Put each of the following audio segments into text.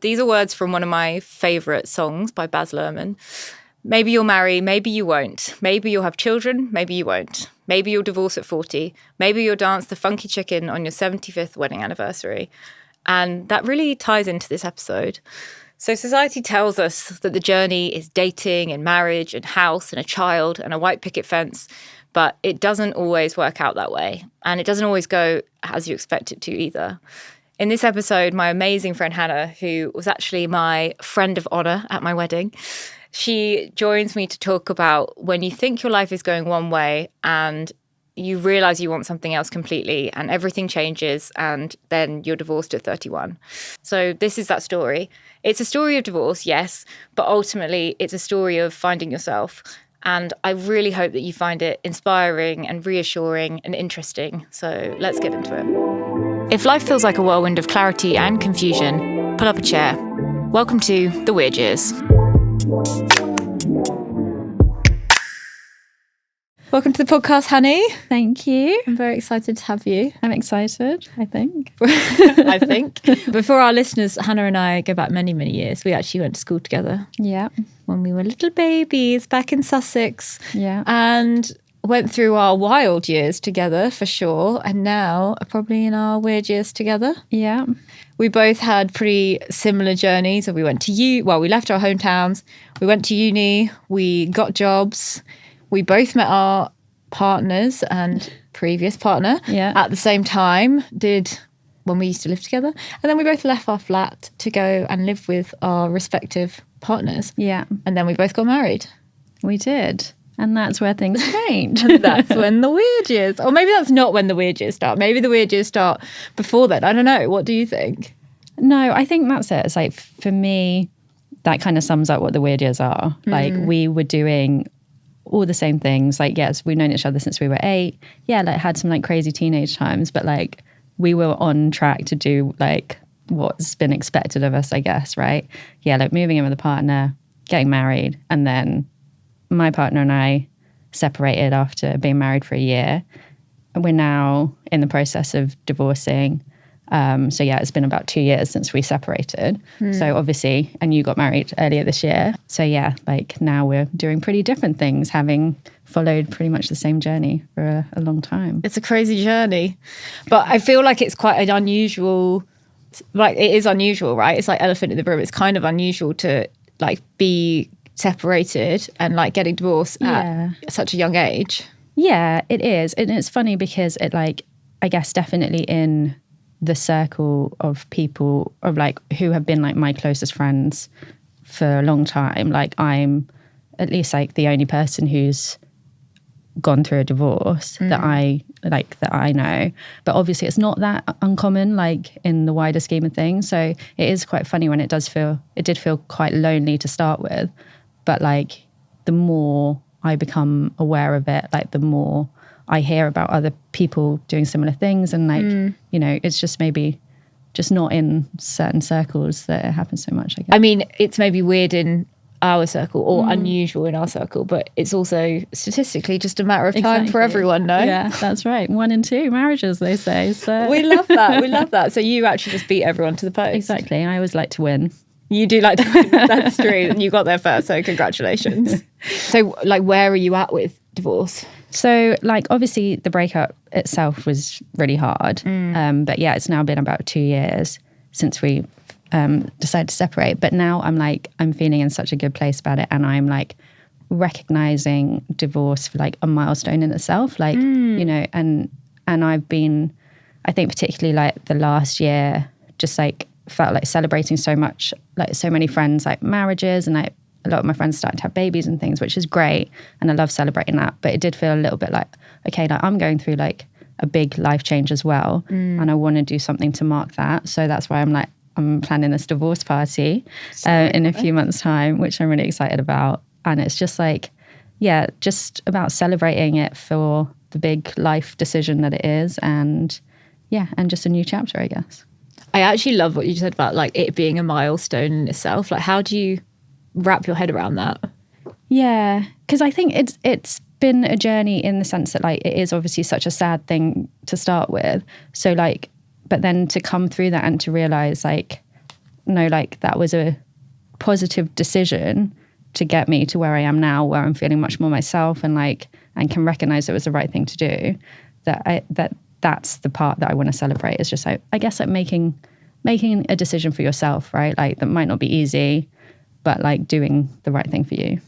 These are words from one of my favourite songs by Baz Luhrmann. Maybe you'll marry, maybe you won't. Maybe you'll have children, maybe you won't. Maybe you'll divorce at 40. Maybe you'll dance the funky chicken on your 75th wedding anniversary. And that really ties into this episode. So society tells us that the journey is dating and marriage and house and a child and a white picket fence, but it doesn't always work out that way. And it doesn't always go as you expect it to either. In this episode, my amazing friend Hannah, who was actually my friend of honour at my wedding, she joins me to talk about when you think your life is going one way and you realise you want something else completely and everything changes and then you're divorced at 31. So this is that story. It's a story of divorce, yes, but ultimately it's a story of finding yourself. And I really hope that you find it inspiring and reassuring and interesting. So let's get into it. If life feels like a whirlwind of clarity and confusion, pull up a chair. Welcome to The Weird Years. Welcome to the podcast, Honey. Thank you. I'm very excited to have you. I'm excited, I think. I think. Before our listeners, Hannah and I go back many, many years. We actually went to school together. Yeah. When we were little babies back in Sussex. Yeah. And went through our wild years together, for sure. And now are probably in our weird years together. Yeah. We both had pretty similar journeys. So we went to we left our hometowns. We went to uni. We got jobs. We both met our partners and previous partner at the same time, when we used to live together. And then we both left our flat to go and live with our respective partners. Yeah. And then we both got married. We did. And that's where things change. And that's when the weird years, or maybe that's not when the weird years start. Maybe the weird years start before then. I don't know. What do you think? No, I think that's it. It's like, for me, that kind of sums up what the weird years are. Like, we were doing all the same things. Like, yes, we've known each other since we were 8. Yeah, like had some like crazy teenage times, but like we were on track to do like what's been expected of us, I guess, right? Yeah, like moving in with a partner, getting married, and then my partner and I separated after being married for a year. We're now in the process of divorcing. So yeah, it's been about 2 years since we separated. So obviously, and you got married earlier this year. So yeah, like now we're doing pretty different things, having followed pretty much the same journey for a long time. It's a crazy journey. But I feel like it's quite an unusual, like it is unusual, right? It's like elephant in the room. It's kind of unusual to like be separated and like getting divorced at such a young age. Yeah, it is. And it's funny because it like, I guess definitely in the circle of people of like who have been like my closest friends for a long time, like I'm at least like the only person who's gone through a divorce that I know. But obviously it's not that uncommon like in the wider scheme of things. So it is quite funny when it did feel quite lonely to start with. But like the more I become aware of it, like the more I hear about other people doing similar things, and like, you know, it's just maybe just not in certain circles that it happens so much, I guess. I mean, it's maybe weird in our circle or unusual in our circle, but it's also statistically just a matter of time for everyone, no? Yeah, that's right. 1 in 2 marriages, they say. So we love that. We love that. So you actually just beat everyone to the post. Exactly. I always like to win. You do like to win. That's true. And you got there first, so congratulations. So like, where are you at with divorce? So like obviously the breakup itself was really hard. But yeah, it's now been about 2 years since we decided to separate. But now I'm feeling in such a good place about it. And I'm like recognizing divorce for like a milestone in itself. Like, you know, and I've been, I think particularly like the last year, just like felt like celebrating so much, like so many friends, like marriages, and like a lot of my friends started to have babies and things, which is great. And I love celebrating that. But it did feel a little bit like, okay, like I'm going through like a big life change as well. And I want to do something to mark that. So that's why I'm planning this divorce party in a few months' time, which I'm really excited about. And it's just like, yeah, just about celebrating it for the big life decision that it is. And yeah, and just a new chapter, I guess. I actually love what you said about like it being a milestone in itself. Like, how do you wrap your head around that? Yeah, because I think it's been a journey in the sense that like it is obviously such a sad thing to start with. So like, but then to come through that and to realize like know, like that was a positive decision to get me to where I am now, where I'm feeling much more myself and can recognize it was the right thing to do, that's the part that I want to celebrate. Is just like, I guess, like making a decision for yourself, right? Like that might not be easy, but like doing the right thing for you.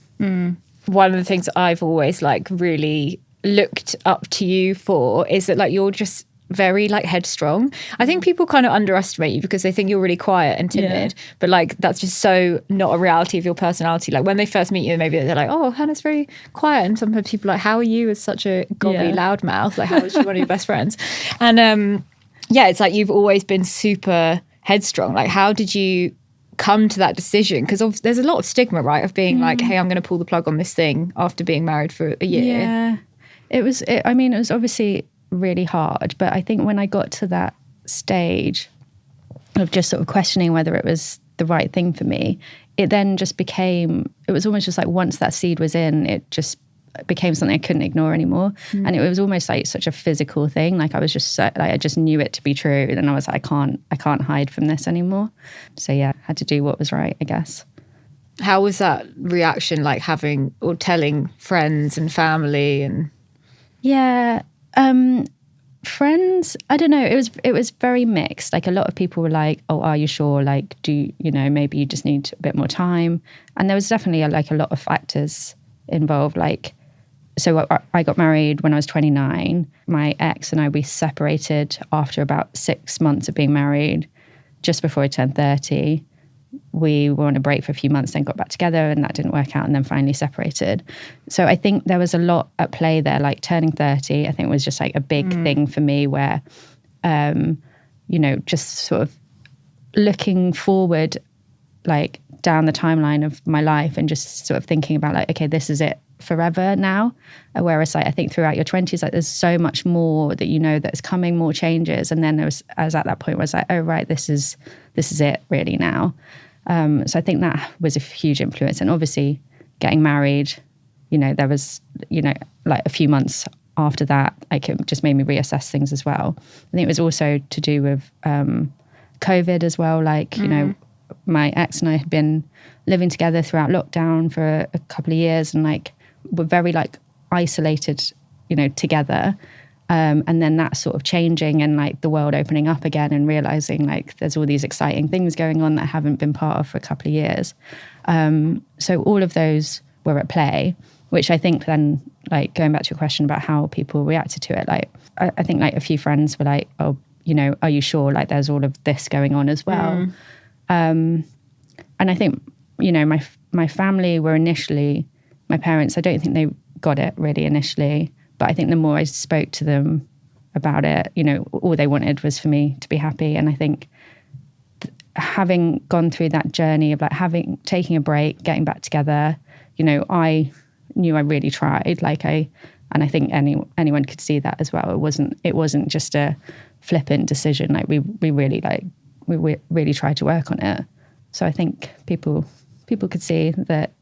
One of the things I've always like really looked up to you for is that like you're just very like headstrong. I think people kind of underestimate you because they think you're really quiet and timid, but like that's just so not a reality of your personality. Like when they first meet you, maybe they're like, oh, Hannah's very quiet, and sometimes people are like, how are you as such a gobby loudmouth? Like, how is she one of your best friends? And it's like you've always been super headstrong. Like, how did you come to that decision? Because there's a lot of stigma, right, of being like, hey, I'm going to pull the plug on this thing after being married for a year. Yeah, it was obviously really hard, but I think when I got to that stage of just sort of questioning whether it was the right thing for me, it then just became, it was almost just like once that seed was in, it just became something I couldn't ignore anymore. And it was almost like such a physical thing. Like I was just like, I just knew it to be true, and I was like, I can't hide from this anymore. So yeah, I had to do what was right, I guess. How was that reaction, like having or telling friends and family? And friends, I don't know, it was very mixed. Like a lot of people were like, oh, are you sure? Like, maybe you just need a bit more time. And there was definitely like a lot of factors involved. Like, so I got married when I was 29. My ex and I, we separated after about 6 months of being married, just before I turned 30. We were on a break for a few months, then got back together, and that didn't work out, and then finally separated. So I think there was a lot at play there. Like turning 30, I think was just like a big thing for me where, just sort of looking forward, like down the timeline of my life and just sort of thinking about like, okay, this is it forever now. Whereas like, I think throughout your 20s, like there's so much more that that's coming, more changes. And then I was at that point where I was like, oh, right, this is it really now. So I think that was a huge influence. And obviously getting married, there was, like a few months after that, like it just made me reassess things as well. I think it was also to do with COVID as well. Like, my ex and I had been living together throughout lockdown for a couple of years, and like were very like isolated, together. And then that sort of changing and like the world opening up again and realizing like there's all these exciting things going on that I haven't been part of for a couple of years. So all of those were at play, which I think then, like going back to your question about how people reacted to it, like I think like a few friends were like, oh, are you sure? Like there's all of this going on as well. And I think, my family were initially, my parents, I don't think they got it really initially, but I think the more I spoke to them about it, all they wanted was for me to be happy. And I think having gone through that journey of like taking a break, getting back together, I knew I really tried. And I think anyone could see that as well. It wasn't just a flippant decision. Like we really tried to work on it. So I think people could see that,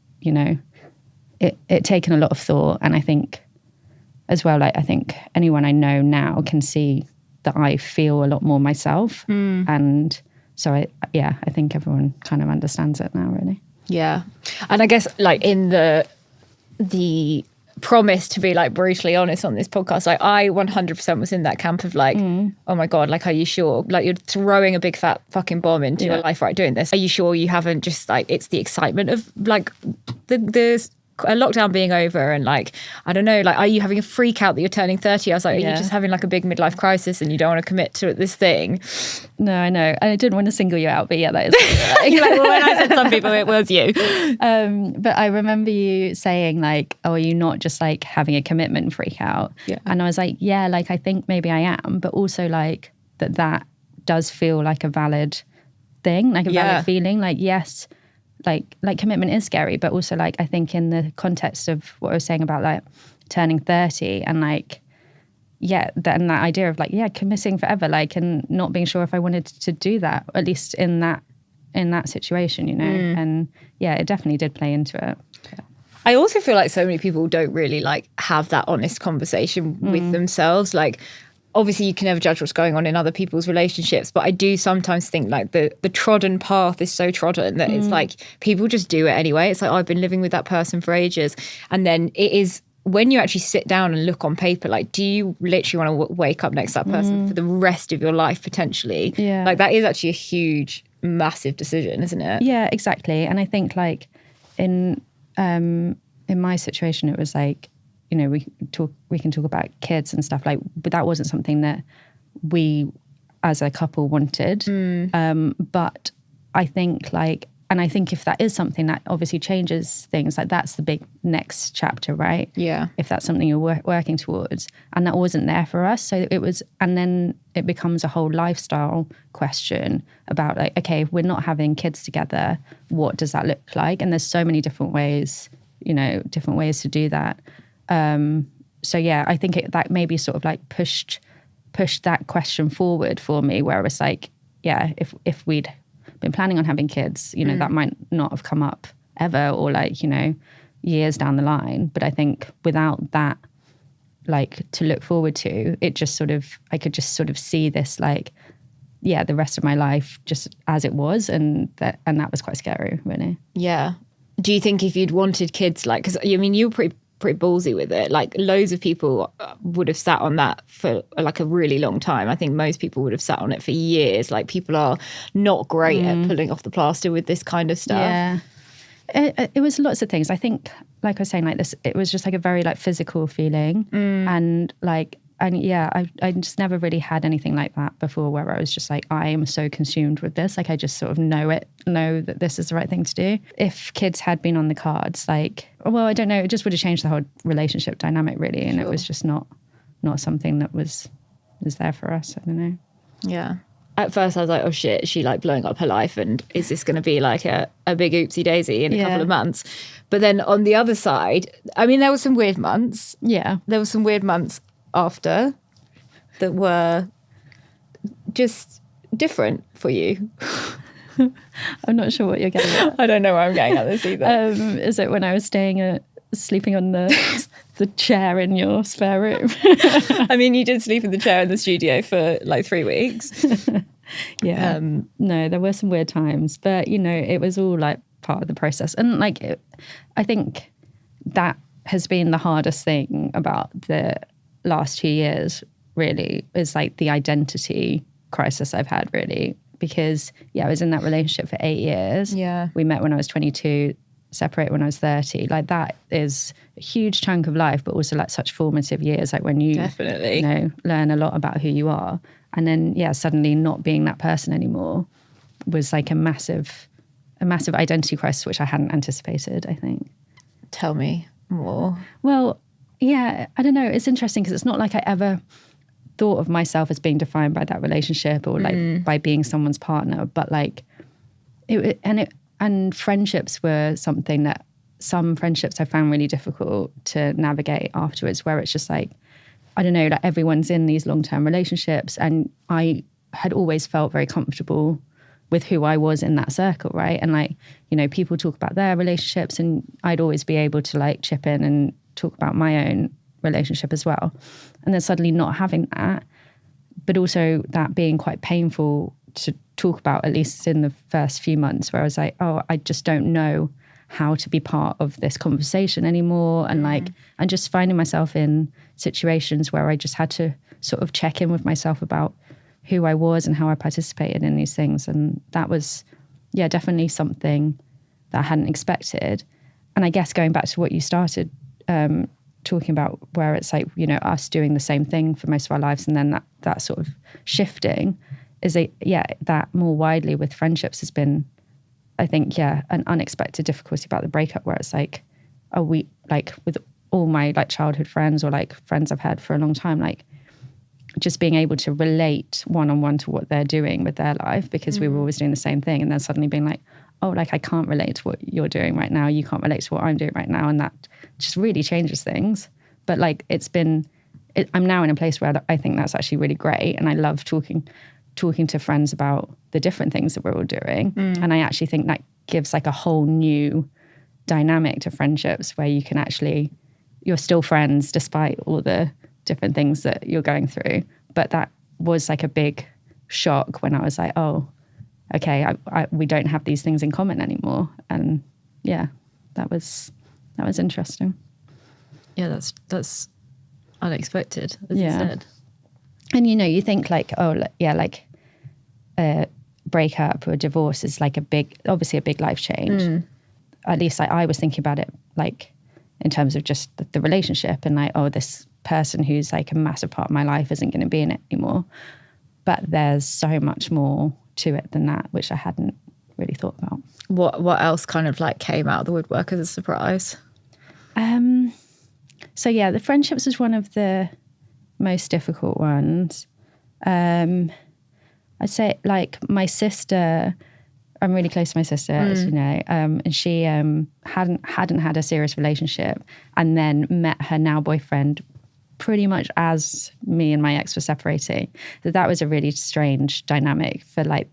it taken a lot of thought. And I think as well, like I think anyone I know now can see that I feel a lot more myself. And so I think everyone kind of understands it now, really. Yeah. And I guess like in the promise to be like brutally honest on this podcast, like I 100% was in that camp of like, oh my God, like, are you sure? Like you're throwing a big fat fucking bomb into your life, right, doing this. Are you sure you haven't just like, it's the excitement of like the lockdown being over and like, I don't know, like, are you having a freak out that you're turning 30? I was like, are you just having like a big midlife crisis and you don't want to commit to this thing? No, I know. I didn't want to single you out, but yeah, that is. Like, well, when I said some people, it was you. But I remember you saying like, oh, are you not just like having a commitment freak out? Yeah. And I was like, yeah, like I think maybe I am, but also like that does feel like a valid thing, like a valid feeling. Like, yes, like commitment is scary, but also like I think in the context of what I was saying about like turning 30 and like that idea of like committing forever, like, and not being sure if I wanted to do that, at least in that situation, and it definitely did play into it. I also feel like so many people don't really like have that honest conversation with themselves. Like obviously you can never judge what's going on in other people's relationships, but I do sometimes think like the trodden path is so trodden that it's like people just do it anyway. It's like, I've been living with that person for ages. And then it is, when you actually sit down and look on paper, like, do you literally want to wake up next to that person for the rest of your life potentially? Yeah. Like, that is actually a huge, massive decision, isn't it? Yeah, exactly. And I think like in my situation, it was like, you know, we can talk about kids and stuff, like, but that wasn't something that we as a couple wanted. But I think like, and I think if that is something that obviously changes things, like that's the big next chapter, right? Yeah. If that's something you're working towards, and that wasn't there for us. So it was, and then it becomes a whole lifestyle question about like, okay, if we're not having kids together, what does that look like? And there's so many different ways, you know, different ways to do that. So yeah, I think that maybe sort of like pushed that question forward for me, where it was like, yeah, if we'd been planning on having kids, you know, that might not have come up ever, or like, you know, years down the line. But I think without that, like, to look forward to, it just sort of, I could just sort of see this like, yeah, the rest of my life just as it was, and that was quite scary, really. Yeah. Do you think if you'd wanted kids, like, because I mean, you were pretty ballsy with it. Like, loads of people would have sat on that for like a really long time. I think most people would have sat on it for years. Like, people are not great at pulling off the plaster with this kind of stuff. Yeah. It was lots of things. I think, like I was saying, like this, it was just like a very like physical feeling. And like, and yeah, I just never really had anything like that before, where I was just like, I am so consumed with this. Like, I just sort of know that this is the right thing to do. If kids had been on the cards, like, well, I don't know, it just would have changed the whole relationship dynamic, really. And It was just not something that was there for us. I don't know. Yeah. At first I was like, oh shit, is she like blowing up her life? And is this going to be like a big oopsie daisy in a couple of months? But then on the other side, I mean, there were some weird months. Yeah. There were some weird months after that were just different for you. I'm not sure what you're getting at. I don't know where I'm getting at this either. Is it when I was sleeping on the chair in your spare room? I mean, you did sleep in the chair in the studio for like 3 weeks. Yeah. No, there were some weird times, but you know, it was all like part of the process. And like, I think that has been the hardest thing about the last 2 years, really, is like the identity crisis I've had, really. Because yeah, I was in that relationship for 8 years. Yeah. We met when I was 22, separated when I was 30. Like, that is a huge chunk of life, but also like such formative years, like when you, definitely, you know, learn a lot about who you are. And then yeah, suddenly not being that person anymore was like a massive identity crisis, which I hadn't anticipated, I think. Tell me more. Well, yeah, I don't know. It's interesting because it's not like I ever thought of myself as being defined by that relationship, or like by being someone's partner. But like, and friendships were something that, some friendships I found really difficult to navigate afterwards, where it's just like, I don't know, like everyone's in these long-term relationships, and I had always felt very comfortable with who I was in that circle, right? And like, you know, people talk about their relationships, and I'd always be able to like chip in and talk about my own relationship as well. And then suddenly not having that, but also that being quite painful to talk about, at least in the first few months, where I was like, oh, I just don't know how to be part of this conversation anymore. And like, I'm just finding myself in situations where I just had to sort of check in with myself about who I was and how I participated in these things. And that was, yeah, definitely something that I hadn't expected. And I guess going back to what you started talking about, where it's like, you know, us doing the same thing for most of our lives, and then that sort of shifting, is that more widely with friendships has been, I think, yeah, an unexpected difficulty about the breakup, where it's like, are we, like, with all my like childhood friends, or like friends I've had for a long time, like just being able to relate one-on-one to what they're doing with their life, because we were always doing the same thing, and then suddenly being like, oh, like I can't relate to what you're doing right now, you can't relate to what I'm doing right now, and that just really changes things. But like, I'm now in a place where I think that's actually really great, and I love talking to friends about the different things that we're all doing. And I actually think that gives like a whole new dynamic to friendships, where you can actually, you're still friends despite all the different things that you're going through, But that was like a big shock when I was like, oh, okay, we don't have these things in common anymore. And yeah, that was interesting. Yeah, that's unexpected, as you said. And you think like, oh yeah, like a breakup or a divorce is like obviously a big life change. At least I was thinking about it like in terms of just the relationship, and like, oh, this person who's like a massive part of my life isn't going to be in it anymore. But there's so much more to it than that, which I hadn't really thought about. What else kind of like came out of the woodwork as a surprise? So yeah, the friendships was one of the most difficult ones. I'd say like my sister, I'm really close to my sister, as you know, and she hadn't had a serious relationship, and then met her now boyfriend pretty much as me and my ex were separating. So that was a really strange dynamic for like,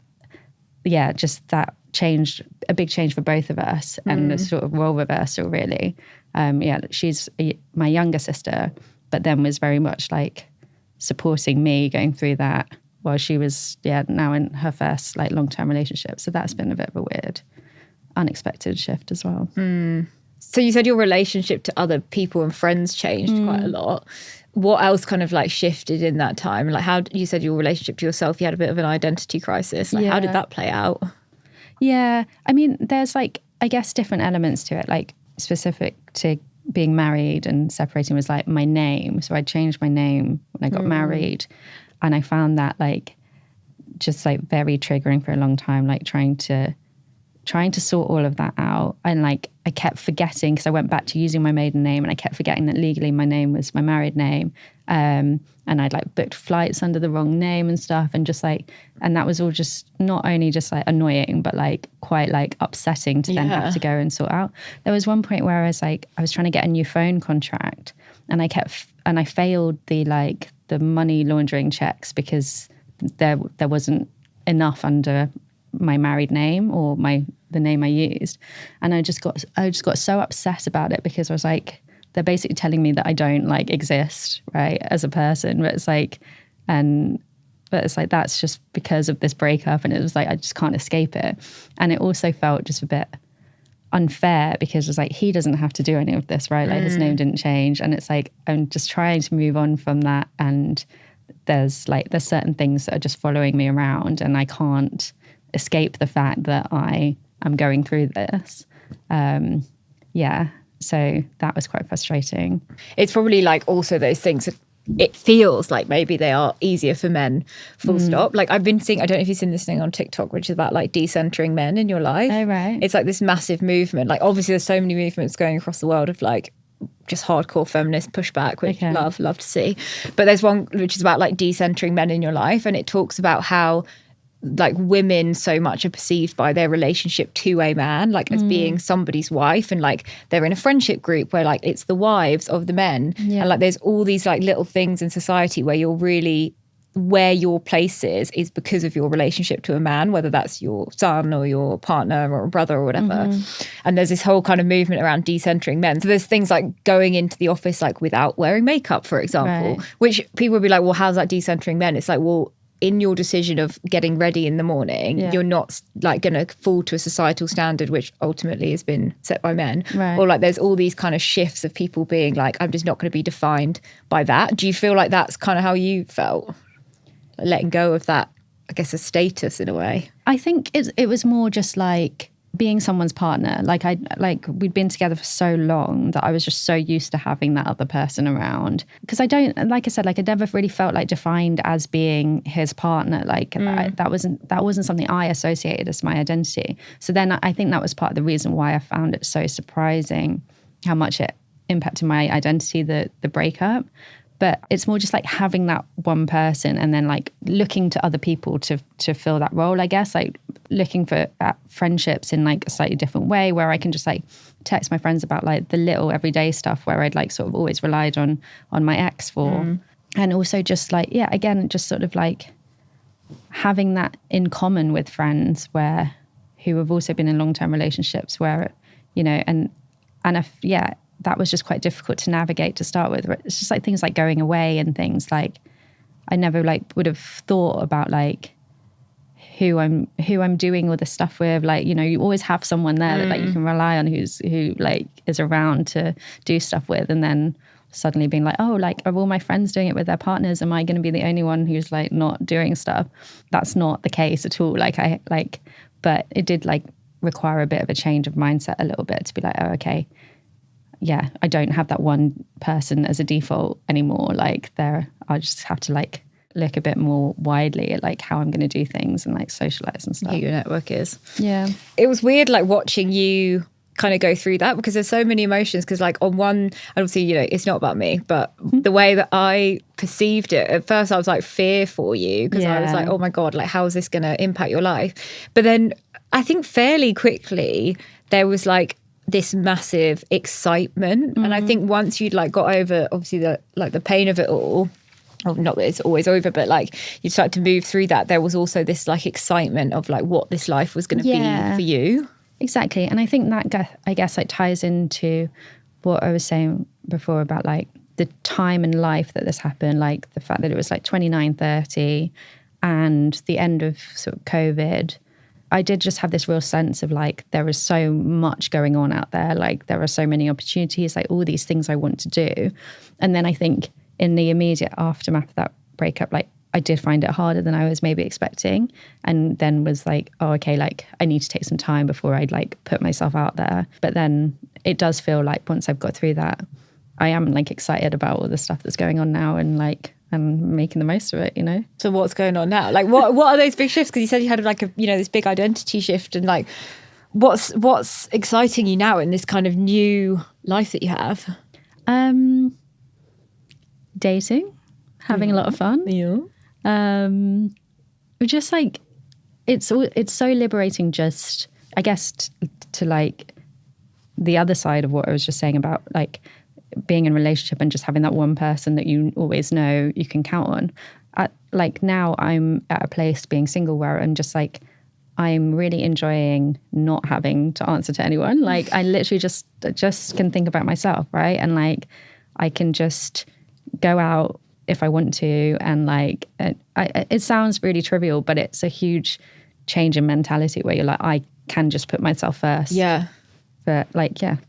yeah, just that changed, a big change for both of us, and a sort of role reversal really. Yeah, she's my younger sister, but then was very much like supporting me going through that while she was, now in her first like long-term relationship. So that's been a bit of a weird, unexpected shift as well. So you said your relationship to other people and friends changed quite a lot. What else kind of like shifted in that time? Like how you said your relationship to yourself, you had a bit of an identity crisis. Like how did that play out? Yeah, I mean, there's like, I guess different elements to it, like specific to being married and separating was like my name. So I changed my name when I got married, and I found that like just like very triggering for a long time, like trying to sort all of that out. And like I kept forgetting, because I went back to using my maiden name, and I kept forgetting that legally my name was my married name, and I'd like booked flights under the wrong name and stuff, and just like, and that was all just not only just like annoying, but like quite like upsetting to then have to go and sort out. There was one point where I was trying to get a new phone contract, and I failed the money laundering checks because there wasn't enough under my married name or the name I used. And I just got so upset about it, because I was like, they're basically telling me that I don't like exist, right, as a person. But it's like, that's just because of this breakup. And it was like, I just can't escape it. And it also felt just a bit unfair, because it was like, he doesn't have to do any of this, right? Like his name didn't change. And it's like, I'm just trying to move on from that. And there's certain things that are just following me around, and I can't escape the fact that I am going through this. So that was quite frustrating. It's probably like also those things that it feels like maybe they are easier for men, full stop. Like I've been seeing, I don't know if you've seen this thing on TikTok, which is about like decentering men in your life. Oh, right. It's like this massive movement. Like obviously there's so many movements going across the world of like just hardcore feminist pushback, which love to see. But there's one which is about like decentering men in your life. And it talks about how like women so much are perceived by their relationship to a man like as being somebody's wife, and like they're in a friendship group where like it's the wives of the men, and like there's all these like little things in society where you're really, where your place is because of your relationship to a man, whether that's your son or your partner or a brother or whatever. And there's this whole kind of movement around decentering men. So there's things like going into the office like without wearing makeup, for example, which people would be like, well, how's that decentering men? It's like, well, in your decision of getting ready in the morning, you're not like going to fall to a societal standard, which ultimately has been set by men. Right. Or like there's all these kind of shifts of people being like, I'm just not going to be defined by that. Do you feel like that's kind of how you felt? Letting go of that, I guess, a status in a way. I think it was more just like being someone's partner. Like we'd been together for so long that I was just so used to having that other person around. Because I never really felt like defined as being his partner. Like that wasn't something I associated as my identity. So then I think that was part of the reason why I found it so surprising how much it impacted my identity, the breakup. But it's more just like having that one person and then like looking to other people to fill that role, I guess, like looking for friendships in like a slightly different way, where I can just like text my friends about like the little everyday stuff where I'd like sort of always relied on my ex for. And also just like, again, just sort of like having that in common with friends who have also been in long-term relationships where, you know, and if, that was just quite difficult to navigate to start with. It's just like things like going away and things like I never like would have thought about like who I'm doing all this stuff with. Like, you know, you always have someone there that like you can rely on who like is around to do stuff with, and then suddenly being like, oh, like, are all my friends doing it with their partners? Am I going to be the only one who's like not doing stuff? That's not the case at all. But it did like require a bit of a change of mindset a little bit to be like, oh, okay, yeah, I don't have that one person as a default anymore. Like I just have to like look a bit more widely at like how I'm going to do things and like socialize and stuff. Who your network is. Yeah. It was weird like watching you kind of go through that, because there's so many emotions. Because like on one, obviously, you know, it's not about me, but the way that I perceived it, at first I was like fear for you, because I was like, oh my God, like how is this going to impact your life? But then I think fairly quickly there was like this massive excitement. And I think once you'd like got over obviously the pain of it all, oh, not that it's always over, but like you start to move through that, there was also this like excitement of like what this life was going to be for you. Exactly. And I think that, I guess, like ties into what I was saying before about like the time in life that this happened, like the fact that it was like 29, 30 and the end of sort of COVID. I did just have this real sense of like, there is so much going on out there. Like there are so many opportunities, like all these things I want to do. And then I think in the immediate aftermath of that breakup, like I did find it harder than I was maybe expecting, and then was like, oh, okay, like I need to take some time before I'd like put myself out there. But then it does feel like once I've got through that, I am like excited about all the stuff that's going on now, and like I'm making the most of it, you know? So what's going on now? Like what are those big shifts? Because you said you had like a, you know, this big identity shift, and like what's exciting you now in this kind of new life that you have? Dating, having a lot of fun. Yeah. Just like it's so liberating, just I guess to like the other side of what I was just saying about like being in a relationship and just having that one person that you always know you can count on. Like now I'm at a place being single where I'm just like, I'm really enjoying not having to answer to anyone. Like I literally just can think about myself, right? And like I can just go out if I want to, and like it sounds really trivial, but it's a huge change in mentality where you're like, I can just put myself first. Yeah. For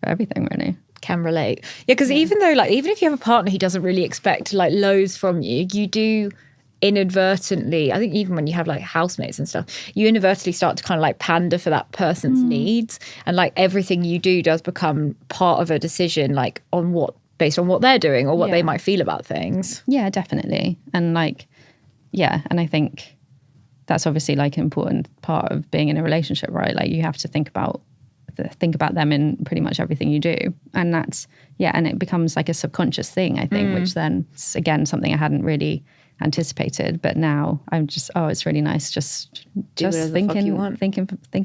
everything really. Can relate. Yeah, because even though like even if you have a partner who doesn't really expect like loads from you, you do inadvertently, I think even when you have like housemates and stuff, you inadvertently start to kind of like pander for that person's needs, and like everything you do does become part of a decision like based on what they're doing or what they might feel about things. Yeah, definitely. And like, yeah, and I think that's obviously like an important part of being in a relationship, right? Like you have to think about them in pretty much everything you do. And that's, and it becomes like a subconscious thing, I think, which then it's again something I hadn't really anticipated, but now I'm just, it's really nice just thinking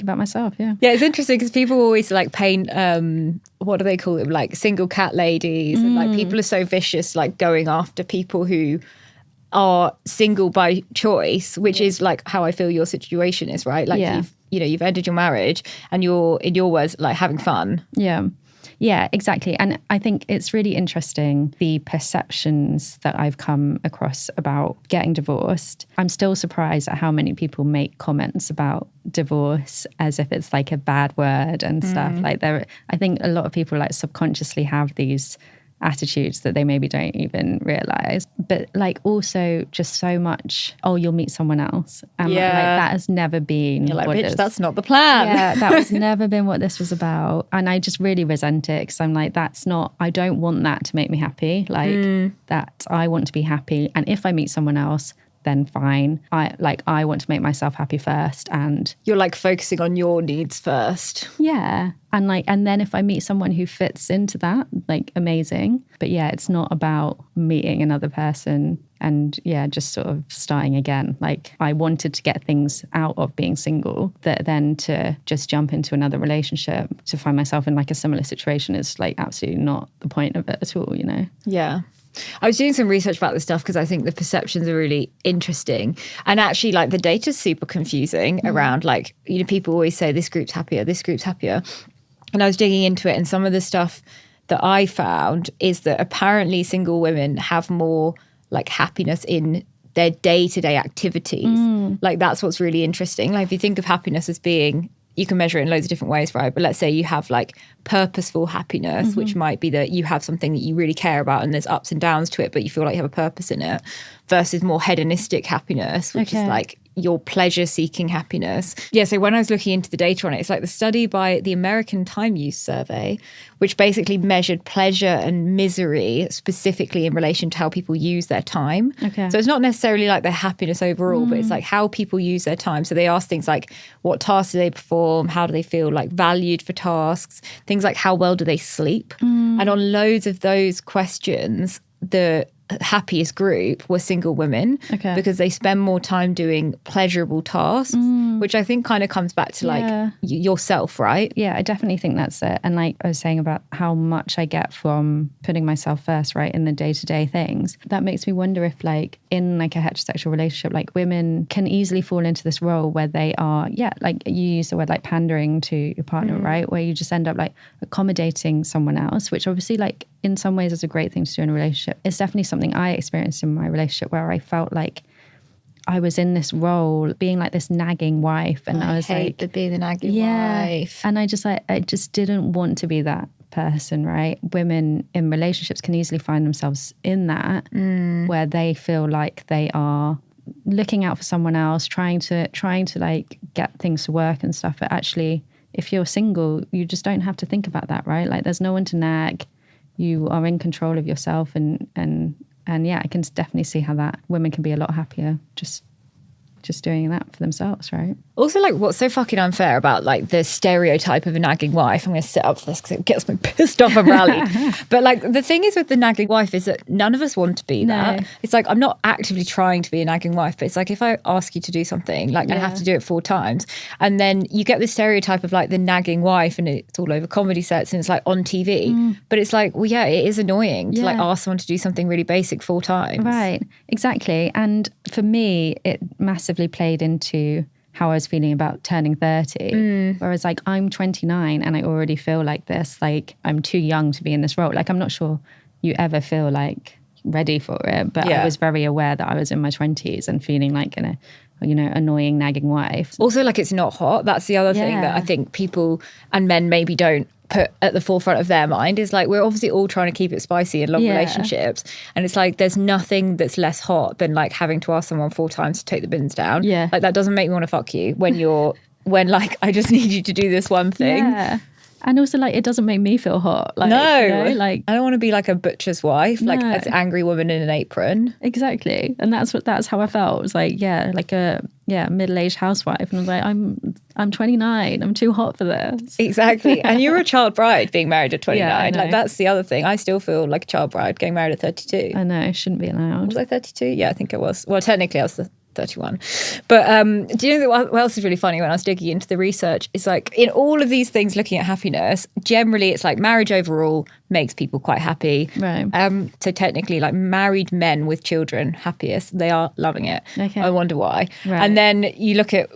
about myself. Yeah, it's interesting because people always like paint what do they call them, like single cat ladies, and like people are so vicious like going after people who are single by choice, which is like how I feel your situation is, right? Like you've ended your marriage and you're, in your words, like having fun. Yeah, exactly. And I think it's really interesting, the perceptions that I've come across about getting divorced. I'm still surprised at how many people make comments about divorce as if it's like a bad word and stuff. Like I think a lot of people like subconsciously have these attitudes that they maybe don't even realize, but like also just so much, you'll meet someone else, and like that has never been, you're like, bitch, that's not the plan. That has never been what this was about. And I just really resent it, because I'm like, I don't want that to make me happy. Like that I want to be happy, and if I meet someone else, then fine. I want to make myself happy first, and you're like focusing on your needs first. Yeah. And then if I meet someone who fits into that, like amazing. But yeah, it's not about meeting another person and just sort of starting again. Like I wanted to get things out of being single, that then to just jump into another relationship to find myself in like a similar situation is like absolutely not the point of it at all, you know? Yeah. I was doing some research about this stuff because I think the perceptions are really interesting. And actually, like the data's super confusing around like, you know, people always say this group's happier, this group's happier. And I was digging into it, and some of the stuff that I found is that apparently single women have more like happiness in their day-to-day activities. Like that's what's really interesting. Like if you think of happiness as being, you can measure it in loads of different ways, right? But let's say you have like purposeful happiness, which might be that you have something that you really care about and there's ups and downs to it, but you feel like you have a purpose in it, versus more hedonistic happiness, which is like your pleasure-seeking happiness. Yeah, so when I was looking into the data on it, it's like the study by the American Time Use Survey, which basically measured pleasure and misery specifically in relation to how people use their time. Okay. So it's not necessarily like their happiness overall, but it's like how people use their time. So they ask things like, what tasks do they perform? How do they feel like valued for tasks? Things like how well do they sleep? And on loads of those questions, the happiest group were single women because they spend more time doing pleasurable tasks, which I think kind of comes back to like yourself, right? Yeah, I definitely think that's it. And like I was saying about how much I get from putting myself first, right, in the day-to-day things, that makes me wonder if like in like a heterosexual relationship, like women can easily fall into this role where they are, like you use the word like pandering to your partner, right? Where you just end up like accommodating someone else, which obviously like in some ways is a great thing to do in a relationship. It's definitely something I experienced in my relationship where I felt like I was in this role being like this nagging wife, and I was like to be the nagging wife. And I just didn't want to be that person, right? Women in relationships can easily find themselves in that where they feel like they are looking out for someone else, trying to like get things to work and stuff. But actually, if you're single, you just don't have to think about that, right? Like there's no one to nag. You are in control of yourself, and yeah, I can definitely see how that women can be a lot happier just doing that for themselves, right? Also, like, what's so fucking unfair about like the stereotype of a nagging wife? I'm going to sit up for this because it gets me pissed off and rallied. But like, the thing is with the nagging wife is that none of us want to be that. It's like, I'm not actively trying to be a nagging wife, but it's like if I ask you to do something, like I have to do it 4 times, and then you get this stereotype of like the nagging wife, and it's all over comedy sets and it's like on TV. But it's like, well, yeah, it is annoying to like ask someone to do something really basic 4 times. Right, exactly. And for me, it massively played into how I was feeling about turning 30. Whereas like I'm 29 and I already feel like this, like I'm too young to be in this role. Like I'm not sure you ever feel like ready for it, but I was very aware that I was in my 20s and feeling like an annoying nagging wife. Also, like it's not hot. That's the other thing that I think people and men maybe don't put at the forefront of their mind, is like we're obviously all trying to keep it spicy in long relationships, and it's like there's nothing that's less hot than like having to ask someone 4 times to take the bins down. Like that doesn't make me want to fuck you when like I just need you to do this one thing. And also, like, it doesn't make me feel hot. Like, no, like I don't want to be like a butcher's wife, like an angry woman in an apron. Exactly, and that's how I felt. It was like, like a middle-aged housewife, and I was like, I'm 29. I'm too hot for this. Exactly, and you're a child bride being married at 29. Like that's the other thing. I still feel like a child bride getting married at 32. I know, shouldn't be allowed. Was I 32? Yeah, I think I was. Well, technically, I was 31. But do you know what else is really funny when I was digging into the research? It's like in all of these things looking at happiness, generally it's like marriage overall makes people quite happy. Right. So technically like married men with children, happiest. They are loving it. Okay. I wonder why. Right. And then you look at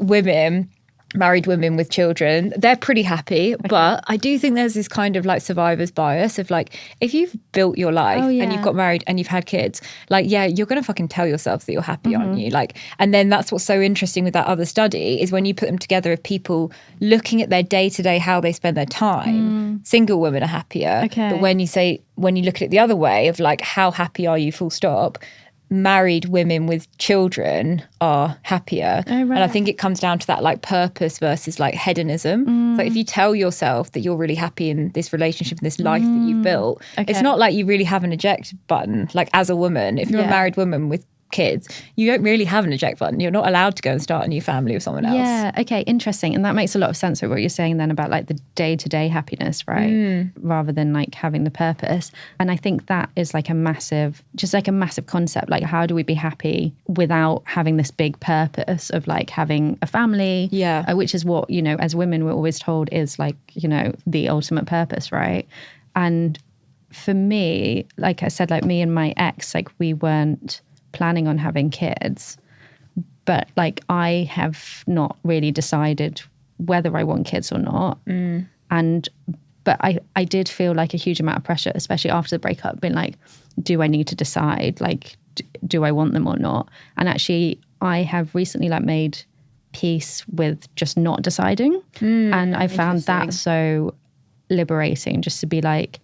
married women with children, they're pretty happy. Okay. But I do think there's this kind of like survivor's bias of like, if you've built your life and you've got married and you've had kids, like, yeah, you're going to fucking tell yourself that you're happy, aren't you? Like, and then that's what's so interesting with that other study is when you put them together of people looking at their day-to-day, how they spend their time, single women are happier. Okay. But when you look at it the other way of like, how happy are you, full stop, married women with children are happier. Oh, right. And I think it comes down to that like purpose versus like hedonism. So if you tell yourself that you're really happy in this relationship and this life that you've built, it's not like you really have an eject button. Like as a woman, if you're a married woman with kids, you don't really have an eject button. You're not allowed to go and start a new family with someone else. Yeah, okay, interesting. And that makes a lot of sense with what you're saying then about like the day-to-day happiness, right? Rather than like having the purpose. And I think that is like a massive concept. Like how do we be happy without having this big purpose of like having a family? Yeah. Which is what, as women we're always told is like, the ultimate purpose, right? And for me, like I said, like me and my ex, like we weren't planning on having kids, but like I have not really decided whether I want kids or not. But I did feel like a huge amount of pressure, especially after the breakup, being like, do I need to decide? Like, do I want them or not? And actually, I have recently like made peace with just not deciding. And I found that so liberating, just to be like,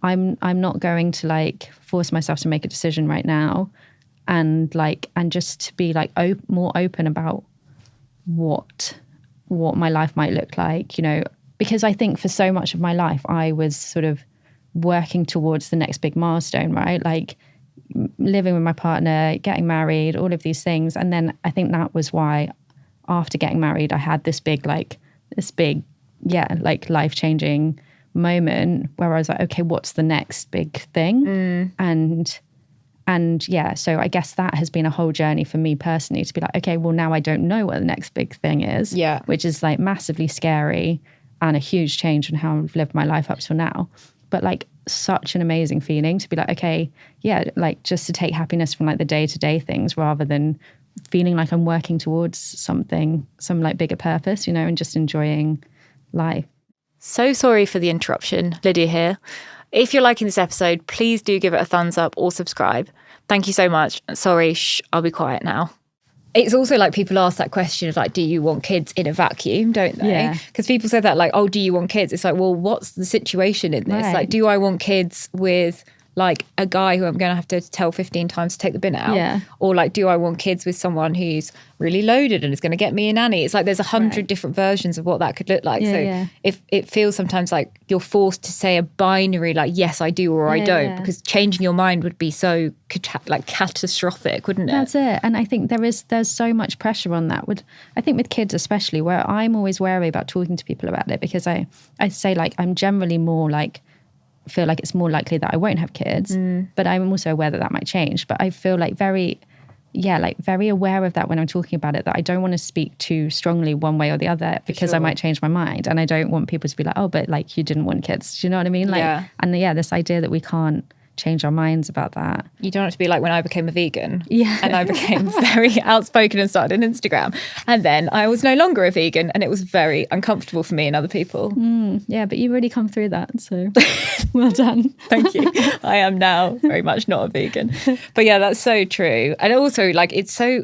I'm not going to like force myself to make a decision right now, and just to be like more open about what my life might look like, you know, because I think for so much of my life I was sort of working towards the next big milestone, right? Like living with my partner, getting married, all of these things. And then I think that was why after getting married, I had this big, life-changing moment where I was like, okay, what's the next big thing? And yeah, so I guess that has been a whole journey for me personally, to be like, okay, well, now I don't know what the next big thing is, which is like massively scary and a huge change in how I've lived my life up till now. But like such an amazing feeling to be like, okay, yeah, like just to take happiness from like the day-to-day things rather than feeling like I'm working towards something, some like bigger purpose, you know, and just enjoying life. So sorry for the interruption. Lydia here. If you're liking this episode, please do give it a thumbs up or subscribe. Thank you so much. Sorry, I'll be quiet now. It's also like people ask that question of like, do you want kids in a vacuum, don't they? Yeah. Because people say that like, oh, do you want kids? It's like, well, what's the situation in this? Right. Like, do I want kids with like a guy who I'm going to have to tell 15 times to take the bin out? Yeah. Or like, do I want kids with someone who's really loaded and is going to get me a nanny? It's like there's 100 different versions of what that could look like. If it feels sometimes like you're forced to say a binary, like, yes, I do or I don't, because changing your mind would be so like catastrophic, wouldn't it? That's it. And I think there's so much pressure on that. I think with kids especially, where I'm always wary about talking to people about it, because I say like I'm generally more like, feel like it's more likely that I won't have kids, but I'm also aware that might change. But I feel like very aware of that when I'm talking about it, that I don't want to speak too strongly one way or the other, because I might change my mind, and I don't want people to be like, oh, but like you didn't want kids. Do you know what I mean? Like, and this idea that we can't change our minds about that. You don't have to be like when I became a vegan. Yeah. And I became very outspoken and started an Instagram. And then I was no longer a vegan, and it was very uncomfortable for me and other people. Yeah, but you've really come through that. So well done. Thank you. I am now very much not a vegan. But yeah, that's so true. And also like it's so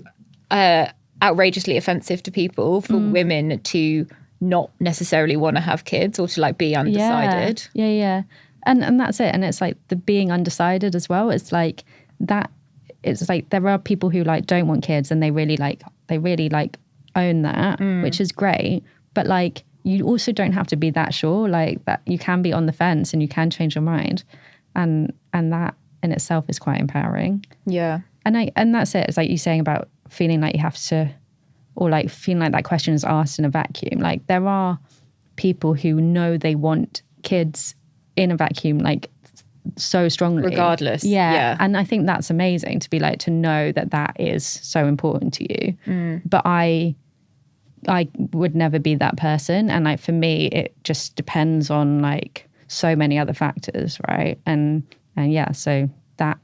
outrageously offensive to people for women to not necessarily want to have kids or to like be undecided. Yeah. And that's it. And it's like the being undecided as well. It's like that. It's like there are people who like don't want kids, and they really own that, which is great. But like you also don't have to be that sure. Like that you can be on the fence and you can change your mind, and that in itself is quite empowering. Yeah. And that's it. It's like you saying about feeling like you have to, or like feeling like that question is asked in a vacuum. Like there are people who know they want kids in a vacuum, like so strongly, regardless. Yeah. And I think that's amazing to be like, to know that is so important to you. But I would never be that person, and like for me it just depends on like so many other factors, right? And yeah, so that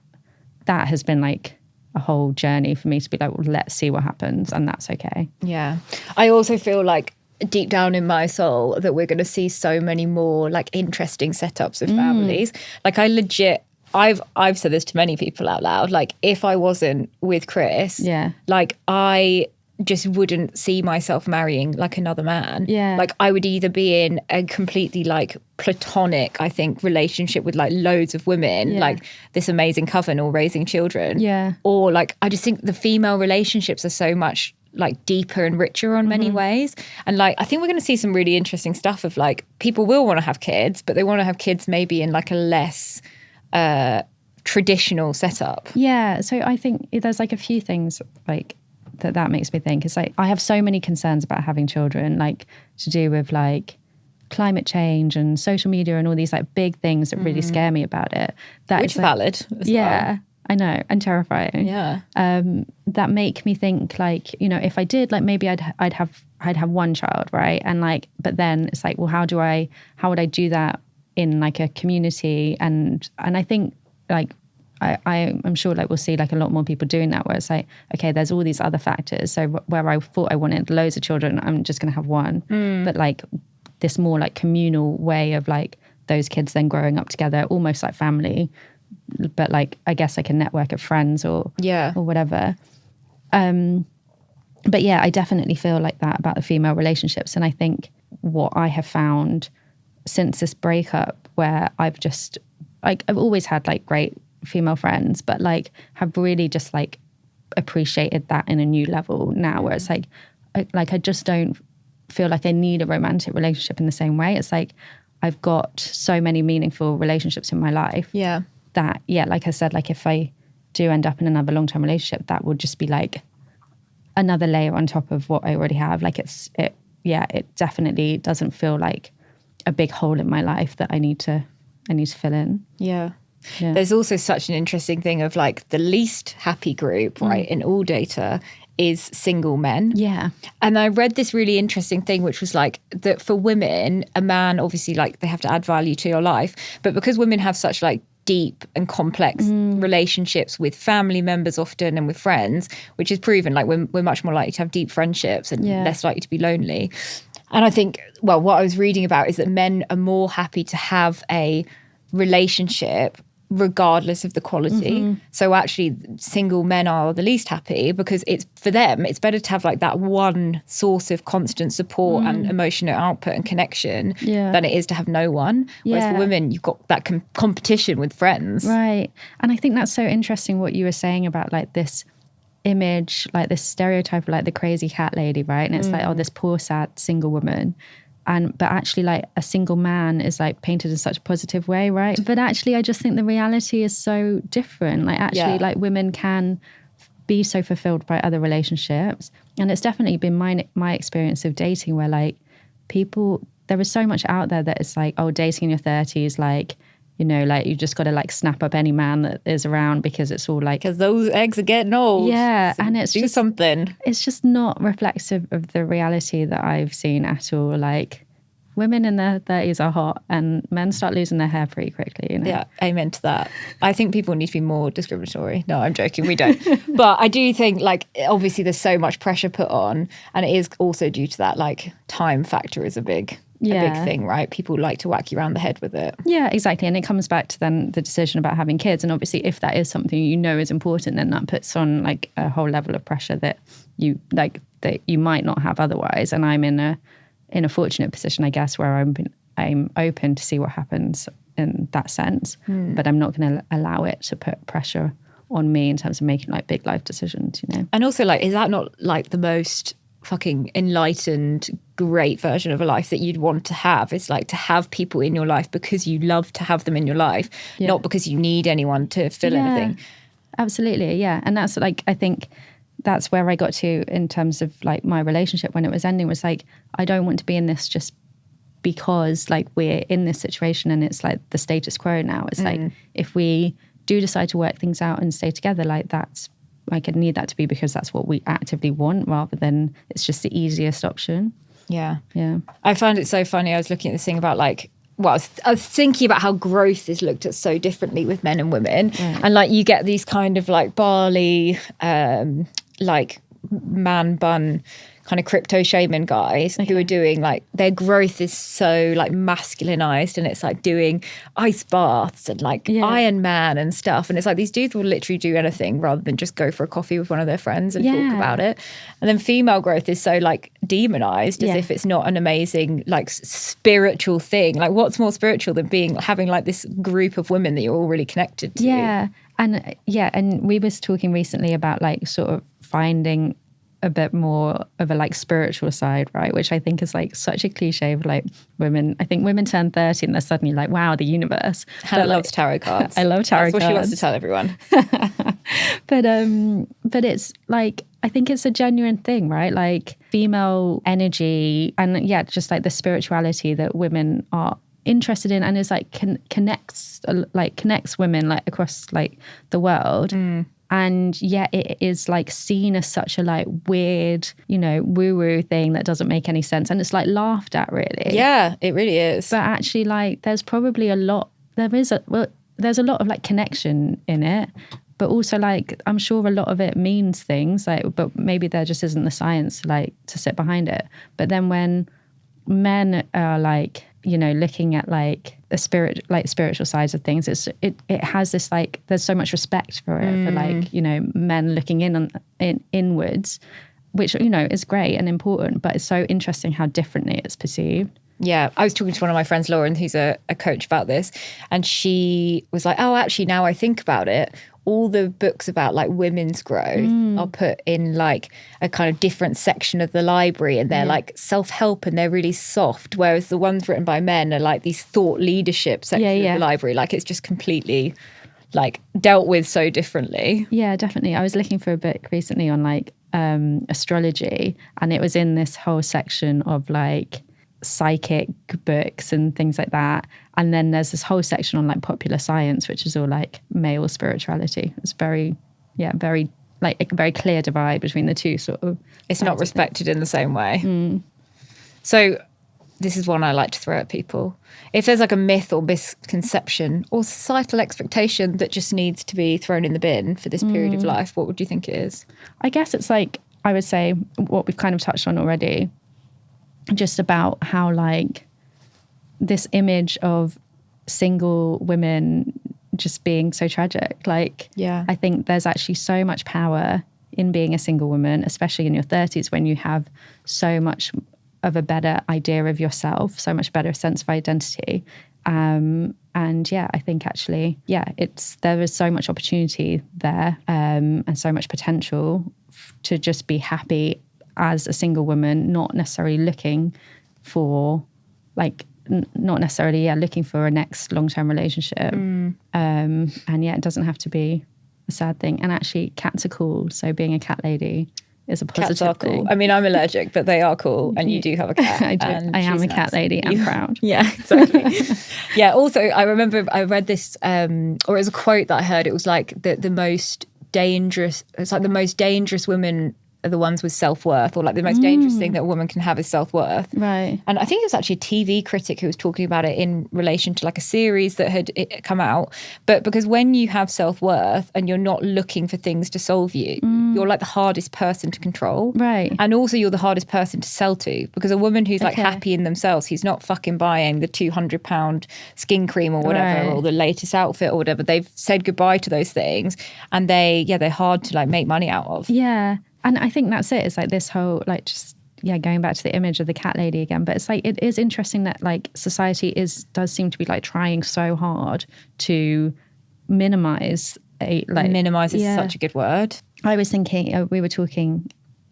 has been like a whole journey for me to be like, well, let's see what happens, and that's okay. Yeah. I also feel like deep down in my soul that we're going to see so many more like interesting setups of families. Like I've said this to many people out loud, like if I wasn't with Chris, like I just wouldn't see myself marrying like another man. Like I would either be in a completely like platonic, I think, relationship with like loads of women, like this amazing coven or raising children, or like I just think the female relationships are so much like deeper and richer on many ways. And like I think we're going to see some really interesting stuff of like people will want to have kids, but they want to have kids maybe in like a less traditional setup. So I think there's like a few things like that makes me think. It's like I have so many concerns about having children, like to do with like climate change and social media and all these like big things that really scare me about it. Which is valid as well. I know, and terrifying. That make me think like, you know, if I did, like maybe I'd have one child, right? And like, but then it's like, well, how would I do that in like a community? And I think like I'm sure like we'll see like a lot more people doing that, where it's like, okay, there's all these other factors. So where I thought I wanted loads of children, I'm just going to have one. But like this more like communal way of like those kids then growing up together, almost like family, but like, I guess like a network of friends or whatever. But yeah, I definitely feel like that about the female relationships. And I think what I have found since this breakup, where I've just like, I've always had like great female friends, but like have really just like appreciated that in a new level now, where it's like I just don't feel like I need a romantic relationship in the same way. It's like I've got so many meaningful relationships in my life that, like I said, like if I do end up in another long-term relationship, that would just be like another layer on top of what I already have. Like it definitely doesn't feel like a big hole in my life that I need to fill in. Yeah. There's also such an interesting thing of like the least happy group, right, in all data is single men. Yeah. And I read this really interesting thing, which was like that for women, a man, obviously, like they have to add value to your life. But because women have such like deep and complex relationships with family members often and with friends, which is proven, like we're much more likely to have deep friendships and less likely to be lonely. And I think, well, what I was reading about is that men are more happy to have a relationship regardless of the quality. So actually single men are the least happy because it's for them, it's better to have like that one source of constant support and emotional output and connection than it is to have no one. Whereas for women, you've got that competition with friends. Right. And I think that's so interesting what you were saying about like this image, like this stereotype of like the crazy cat lady, right? And it's like, oh, this poor sad single woman. But actually like a single man is like painted in such a positive way, right? But actually I just think the reality is so different. Like actually like women can be so fulfilled by other relationships. And it's definitely been my experience of dating where like people, there is so much out there that it's like, oh, dating in your 30s, like, you know, like you just got to like snap up any man that is around because it's all like... Because those eggs are getting old. Yeah. So and it's do just something. It's just not reflexive of the reality that I've seen at all. Like women in their 30s are hot and men start losing their hair pretty quickly, you know? Yeah, amen to that. I think people need to be more discriminatory. No, I'm joking, we don't. But I do think like obviously there's so much pressure put on, and it is also due to that like time factor is a big thing, right? People like to whack you around the head with it. Yeah, exactly. And it comes back to then the decision about having kids. And obviously if that is something you know is important, then that puts on like a whole level of pressure that you might not have otherwise. And I'm in a fortunate position, I guess, where I'm open to see what happens in that sense. But I'm not going to allow it to put pressure on me in terms of making like big life decisions, you know? And also like, is that not like the most fucking enlightened, great version of a life that you'd want to have? It's like to have people in your life because you love to have them in your life, not because you need anyone to fill anything. Absolutely, yeah. And that's like, I think that's where I got to in terms of like my relationship when it was ending, was like, I don't want to be in this just because like we're in this situation and it's like the status quo now. It's like, if we do decide to work things out and stay together, like that's, like I need that to be because that's what we actively want rather than it's just the easiest option. Yeah. Yeah. I found it so funny. I was looking at this thing about like, well, I was thinking about how growth is looked at so differently with men and women. And like you get these kind of like Bali, like man bun kind of crypto shaman guys who are doing like, their growth is so like masculinized, and it's like doing ice baths and like Iron Man and stuff. And it's like these dudes will literally do anything rather than just go for a coffee with one of their friends and talk about it. And then female growth is so like demonized as if it's not an amazing like spiritual thing. Like what's more spiritual than having like this group of women that you're all really connected to? And we was talking recently about like sort of finding a bit more of a like spiritual side, right? Which I think is like such a cliche of like women. I think women turn 30 and they're suddenly like, wow, the universe. Hannah loves tarot cards. I love tarot cards. That's what she wants to tell everyone. But it's like, I think it's a genuine thing, right? Like female energy and just like the spirituality that women are interested in, and is like connects women like across like the world. And yet it is like seen as such a like weird, you know, woo-woo thing that doesn't make any sense. And it's like laughed at, really. Yeah, it really is. But actually like there's probably there's a lot of like connection in it. But also like I'm sure a lot of it means things, like, but maybe there just isn't the science like to sit behind it. But then when men are like you know, looking at like the spiritual sides of things, it has this like, there's so much respect for it, for like, you know, men looking inwards, which, you know, is great and important, but it's so interesting how differently it's perceived. Yeah, I was talking to one of my friends, Lauren, who's a coach, about this, and she was like, oh, actually, now I think about it, all the books about like women's growth are put in like a kind of different section of the library, and they're like self-help and they're really soft, whereas the ones written by men are like these thought leadership section of the library. Like it's just completely like dealt with so differently. Yeah, definitely. I was looking for a book recently on like astrology, and it was in this whole section of like psychic books and things like that, and then there's this whole section on like popular science, which is all like male spirituality. It's very like a very clear divide between the two sort of. It's not respected in the same way. So this is one I like to throw at people. If there's like a myth or misconception or societal expectation that just needs to be thrown in the bin for this period of life, what would you think it is? I guess it's like, I would say what we've kind of touched on already, just about how like this image of single women just being so tragic. Like, yeah, I think there's actually so much power in being a single woman, especially in your 30s, when you have so much of a better idea of yourself, so much better sense of identity. And yeah, I think actually, there is so much opportunity there, and so much potential to just be happy as a single woman, not necessarily looking for like, not necessarily looking for a next long-term relationship. And yeah, it doesn't have to be a sad thing. And actually cats are cool, so being a cat lady is a positive Cats are thing. cool. I mean, I'm allergic, but they are cool, and you do have a cat. I do. I am a cat lady. I'm proud. Yeah, exactly. Yeah, also I remember I read this or it was a quote that I heard. It was like the most dangerous women are the ones with self-worth, or like the most dangerous thing that a woman can have is self-worth. Right. And I think it was actually a TV critic who was talking about it in relation to like a series that had come out. But because when you have self-worth and you're not looking for things to solve you, you're like the hardest person to control. Right. And also you're the hardest person to sell to, because a woman who's like happy in themselves, who's not fucking buying the £200 skin cream or whatever, or the latest outfit or whatever, they've said goodbye to those things, and they're hard to like make money out of. Yeah. And I think that's it. It's like this whole, like, just, going back to the image of the cat lady again. But it's like, it is interesting that like society does seem to be like trying so hard to minimize minimize is such a good word. I was thinking, we were talking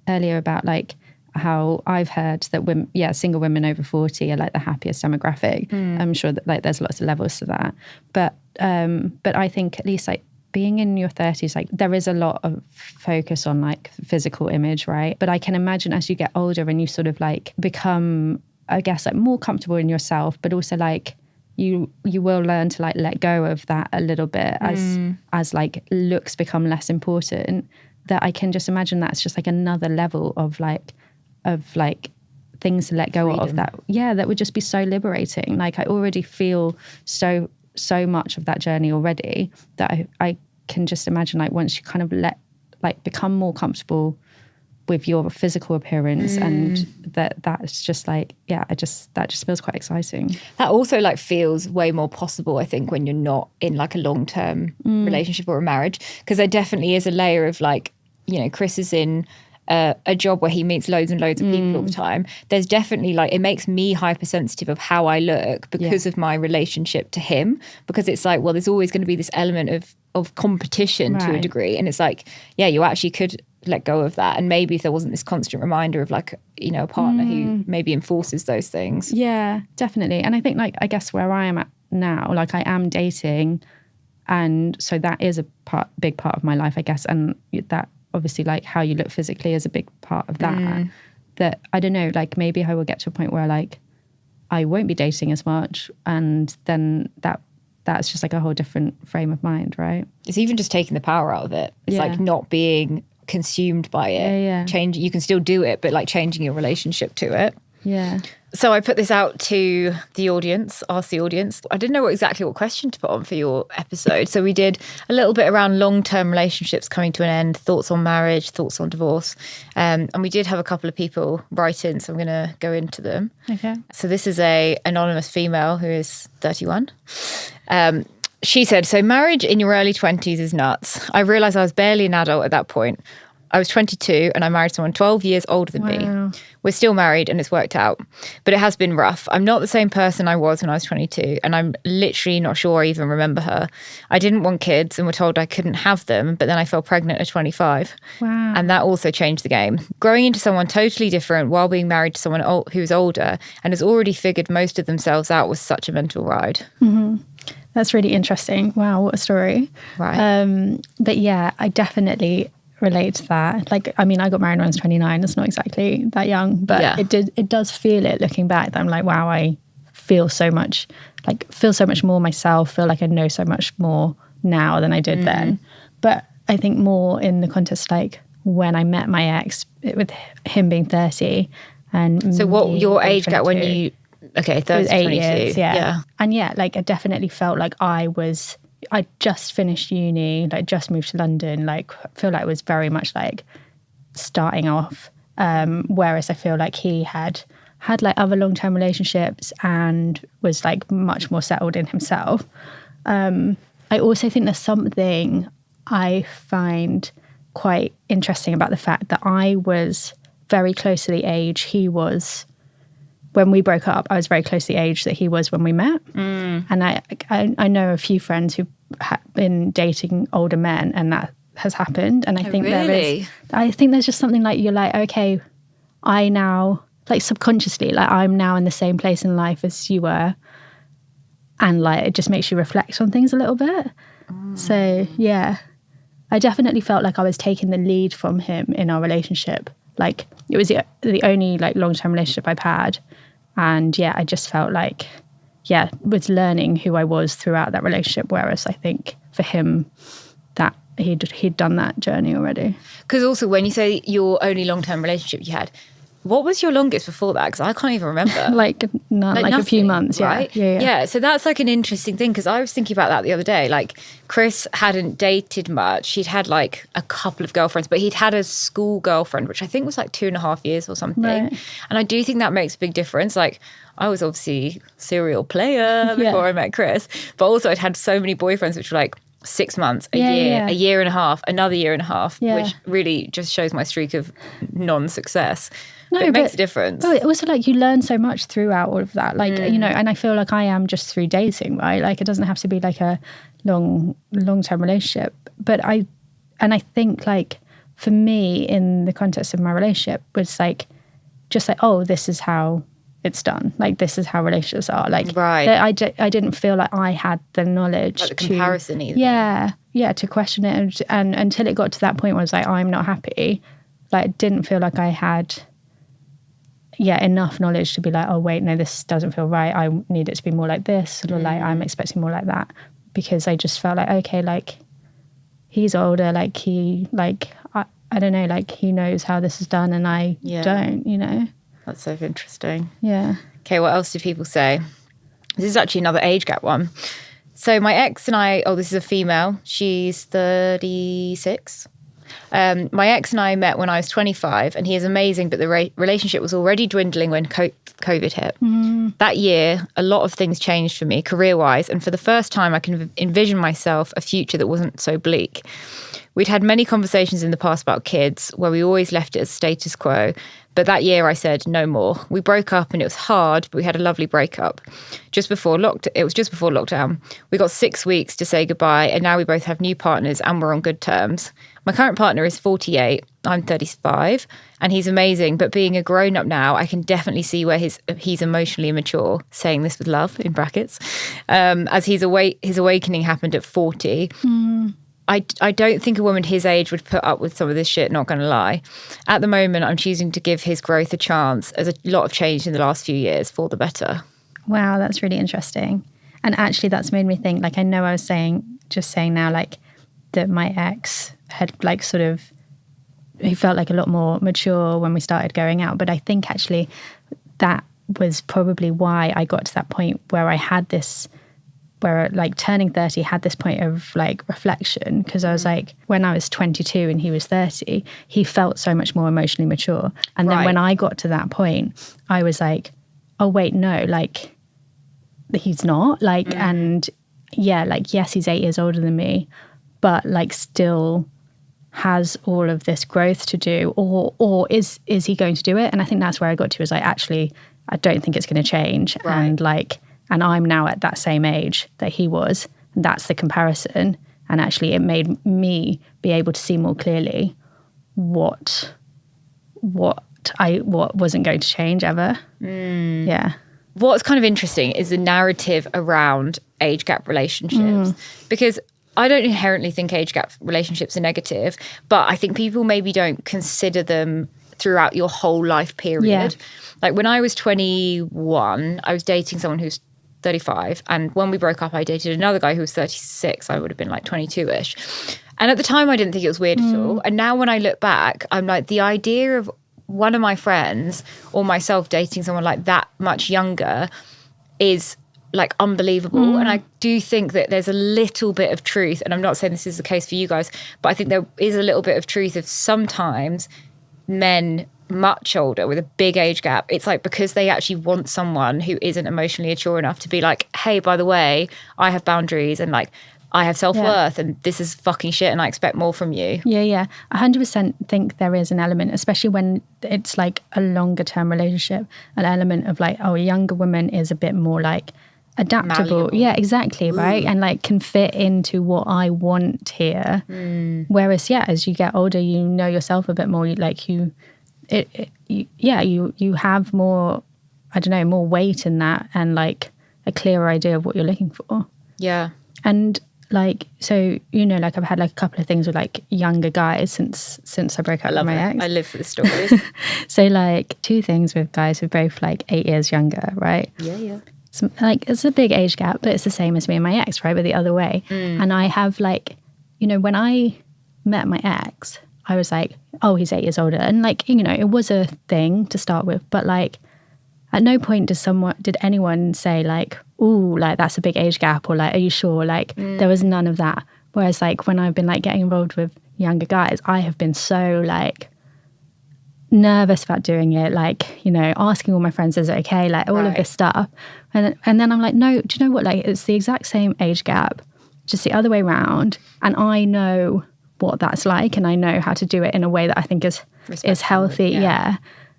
earlier about like how I've heard that women, single women over 40 are like the happiest demographic. I'm sure that like there's lots of levels to that. But I think at least like being in your 30s, like there is a lot of focus on like physical image, right? But I can imagine as you get older and you sort of like become, I guess, like more comfortable in yourself, but also like you will learn to like let go of that a little bit as like looks become less important. That I can just imagine that's just like another level of like things to let go of, that would just be so liberating. Like I already feel so much of that journey already, that I can just imagine like once you kind of become more comfortable with your physical appearance, and that's just like, that just feels quite exciting. That also like feels way more possible, I think, when you're not in like a long-term relationship or a marriage, because there definitely is a layer of like, you know, Chris is in a job where he meets loads and loads of people all the time. There's definitely like, it makes me hypersensitive of how I look because of my relationship to him, because it's like, well, there's always going to be this element of competition to a degree. And it's like, you actually could let go of that. And maybe if there wasn't this constant reminder of like, you know, a partner who maybe enforces those things. Yeah, definitely. And I think like, I guess where I am at now, like I am dating, and so that is a big part of my life, I guess. And that obviously like how you look physically is a big part of that. That I don't know, like maybe I will get to a point where like I won't be dating as much, and then that's just like a whole different frame of mind, right? It's even just taking the power out of it. It's like not being consumed by it. Change, you can still do it, but like changing your relationship to it. Yeah. So I put this out to the audience, asked the audience. I didn't know exactly what question to put on for your episode. So we did a little bit around long-term relationships coming to an end, thoughts on marriage, thoughts on divorce. And we did have a couple of people write in, so I'm going to go into them. Okay. So this is a anonymous female who is 31. She said, so marriage in your early 20s is nuts. I realised I was barely an adult at that point. I was 22 and I married someone 12 years older than me. We're still married and it's worked out, but it has been rough. I'm not the same person I was when I was 22 and I'm literally not sure I even remember her. I didn't want kids and were told I couldn't have them, but then I fell pregnant at 25. Wow. And that also changed the game. Growing into someone totally different while being married to someone who's older and has already figured most of themselves out was such a mental ride. Mm-hmm. That's really interesting. Wow, what a story. Right. But yeah, I definitely relate to that. Like, I mean, I got married when I was 29. It's not exactly that young, but Yeah. it does feel it looking back that I'm like, wow, I feel so much more myself, feel like I know so much more now than I did then. But I think more in the context, like when I met my ex, with him being 30 and So what me your being age gap when 22. you, okay, 30 It was 8 22. years, yeah. And yeah, like I definitely felt like I just finished uni, like just moved to London, like feel like it was very much like starting off. Whereas I feel like he had like other long-term relationships and was like much more settled in himself. I also think there's something I find quite interesting about the fact that I was very close to the age he was when we broke up. I was very close to the age that he was when we met. And I know a few friends who've been dating older men and that has happened. And I think there's just something like, you're like, okay, I now, like subconsciously, like I'm now in the same place in life as you were. And like, it just makes you reflect on things a little bit. So yeah, I definitely felt like I was taking the lead from him in our relationship. Like it was the only like long-term relationship I've had. And yeah, I just felt like, yeah, was learning who I was throughout that relationship. Whereas I think for him that he'd done that journey already. Because also when you say your only long-term relationship you had, what was your longest before that? Because I can't even remember. like a few months, right? Yeah. Yeah, so that's like an interesting thing because I was thinking about that the other day. Like Chris hadn't dated much. He'd had like a couple of girlfriends, but he'd had a school girlfriend, which I think was like 2.5 years or something. Right. And I do think that makes a big difference. Like I was obviously a serial player before I met Chris, but also I'd had so many boyfriends which were like 6 months, a year and a half, another year and a half, which really just shows my streak of non-success. No, but it makes a difference. But also like you learn so much throughout all of that. Like, you know, and I feel like I am just through dating, right? Like it doesn't have to be like a long-term relationship. But I think like for me in the context of my relationship was like, just like, oh, this is how it's done. Like this is how relationships are. Like I didn't feel like I had the knowledge like the comparison either. Yeah, to question it. And until it got to that point where I was like, I'm not happy. Like it didn't feel like I had enough knowledge to be like, oh wait, no, this doesn't feel right. I need it to be more like this, or like I'm expecting more like that. Because I just felt like, okay, like he's older, like he, like I don't know, like he knows how this is done and I don't, you know. That's so interesting. Yeah. Okay, what else do people say? This is actually another age gap one. So my ex and I, this is a female, she's 36. My ex and I met when I was 25 and he is amazing, but the relationship was already dwindling when COVID hit. That year, a lot of things changed for me career-wise, and for the first time I can envision myself a future that wasn't so bleak. We'd had many conversations in the past about kids where we always left it as status quo, but that year I said no more. We broke up and it was hard, but we had a lovely breakup. It was just before lockdown. We got 6 weeks to say goodbye, and now we both have new partners and we're on good terms. My current partner is 48, I'm 35, and he's amazing, but being a grown-up now, I can definitely see where he's emotionally immature, saying this with love, in brackets, as his awakening happened at 40. I don't think a woman his age would put up with some of this shit, not going to lie. At the moment, I'm choosing to give his growth a chance, as a lot of change in the last few years, for the better. Wow, that's really interesting. And actually that's made me think, like I know I was saying now, like that my ex had like sort of, he felt like a lot more mature when we started going out. But I think actually that was probably why I got to that point where I had this, where like turning 30 had this point of like reflection, because I was like, when I was 22 and he was 30, he felt so much more emotionally mature. And then when I got to that point, I was like, oh wait, no, like he's not, like, and yeah, like, yes, he's 8 years older than me, but like still has all of this growth to do, or is he going to do it? And I think that's where I got to, was like, actually, I don't think it's going to change. And like, and I'm now at that same age that he was, and that's the comparison. And actually it made me be able to see more clearly what wasn't going to change ever. Yeah. What's kind of interesting is the narrative around age gap relationships, because I don't inherently think age gap relationships are negative, but I think people maybe don't consider them throughout your whole life period. Yeah. Like when I was 21, I was dating someone who's 35. And when we broke up, I dated another guy who was 36. I would have been like 22-ish. And at the time, I didn't think it was weird at all. And now when I look back, I'm like, the idea of one of my friends or myself dating someone like that much younger is like unbelievable. And I do think that there's a little bit of truth, and I'm not saying this is the case for you guys, but I think there is a little bit of truth of sometimes men much older with a big age gap, it's like because they actually want someone who isn't emotionally mature enough to be like, hey, by the way, I have boundaries and like I have self-worth and this is fucking shit and I expect more from you. Yeah. 100% think there is an element, especially when it's like a longer term relationship, an element of like, oh, a younger woman is a bit more like adaptable. Malleable. Yeah, exactly. Right. And like can fit into what I want here. Whereas, yeah, as you get older, you know yourself a bit more. You have more, I don't know, more weight in that and like a clearer idea of what you're looking for. Yeah. And like, so, you know, like I've had like a couple of things with like younger guys since I broke up with my ex. I live for the stories. So like 2 things with guys who are both like 8 years younger, right? Yeah. So, like it's a big age gap, but it's the same as me and my ex, right? But the other way. And I have like, you know, when I met my ex, I was like, oh, he's 8 years older. And like, you know, it was a thing to start with, but like at no point did anyone say like, ooh, like that's a big age gap, or like, are you sure? Like there was none of that. Whereas like when I've been like getting involved with younger guys, I have been so like nervous about doing it, like, you know, asking all my friends, is it okay? Like all of this stuff. And then I'm like, no, do you know what? Like it's the exact same age gap, just the other way around. And I know what that's like, and I know how to do it in a way that I think is healthy. Yeah.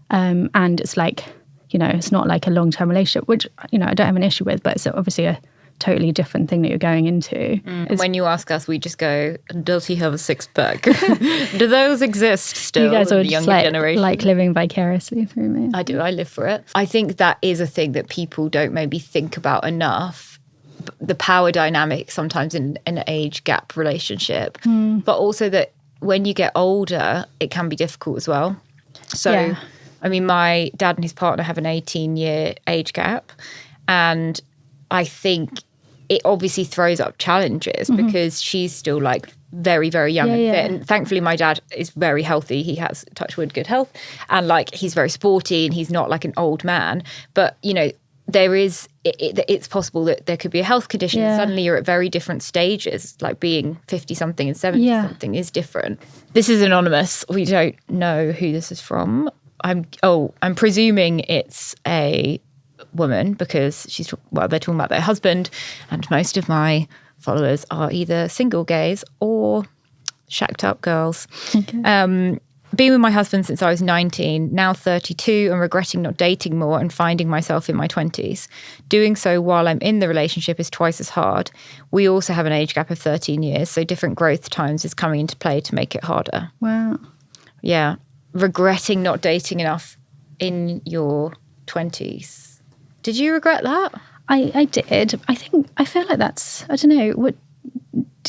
And it's like, you know, it's not like a long-term relationship, which, you know, I don't have an issue with, but it's obviously a totally different thing that you're going into. When you ask us, we just go, does he have a six-pack? Do those exist still? You guys are the just younger generation? like living vicariously through me. I do. I live for it. I think that is a thing that people don't maybe think about enough. The power dynamic sometimes in an age gap relationship, but also that when you get older, it can be difficult as well. So, I mean, my dad and his partner have an 18-year age gap, and I think it obviously throws up challenges because she's still like very, very young and fit. And thankfully, my dad is very healthy. He has, touch wood, good health, and like he's very sporty and he's not like an old man. But you know, there is it's possible that there could be a health condition. And suddenly, you're at very different stages. Like being 50-something and 70-something is different. This is anonymous. We don't know who this is from. I'm presuming it's a woman because they're talking about their husband, and most of my followers are either single gays or shacked up girls. Okay. Been with my husband since I was 19, now 32, and regretting not dating more and finding myself in my 20s. Doing so while I'm in the relationship is twice as hard. We also have an age gap of 13 years, so different growth times is coming into play to make it harder. Wow. Yeah. Regretting not dating enough in your 20s. Did you regret that? I did. I feel like that's, I don't know,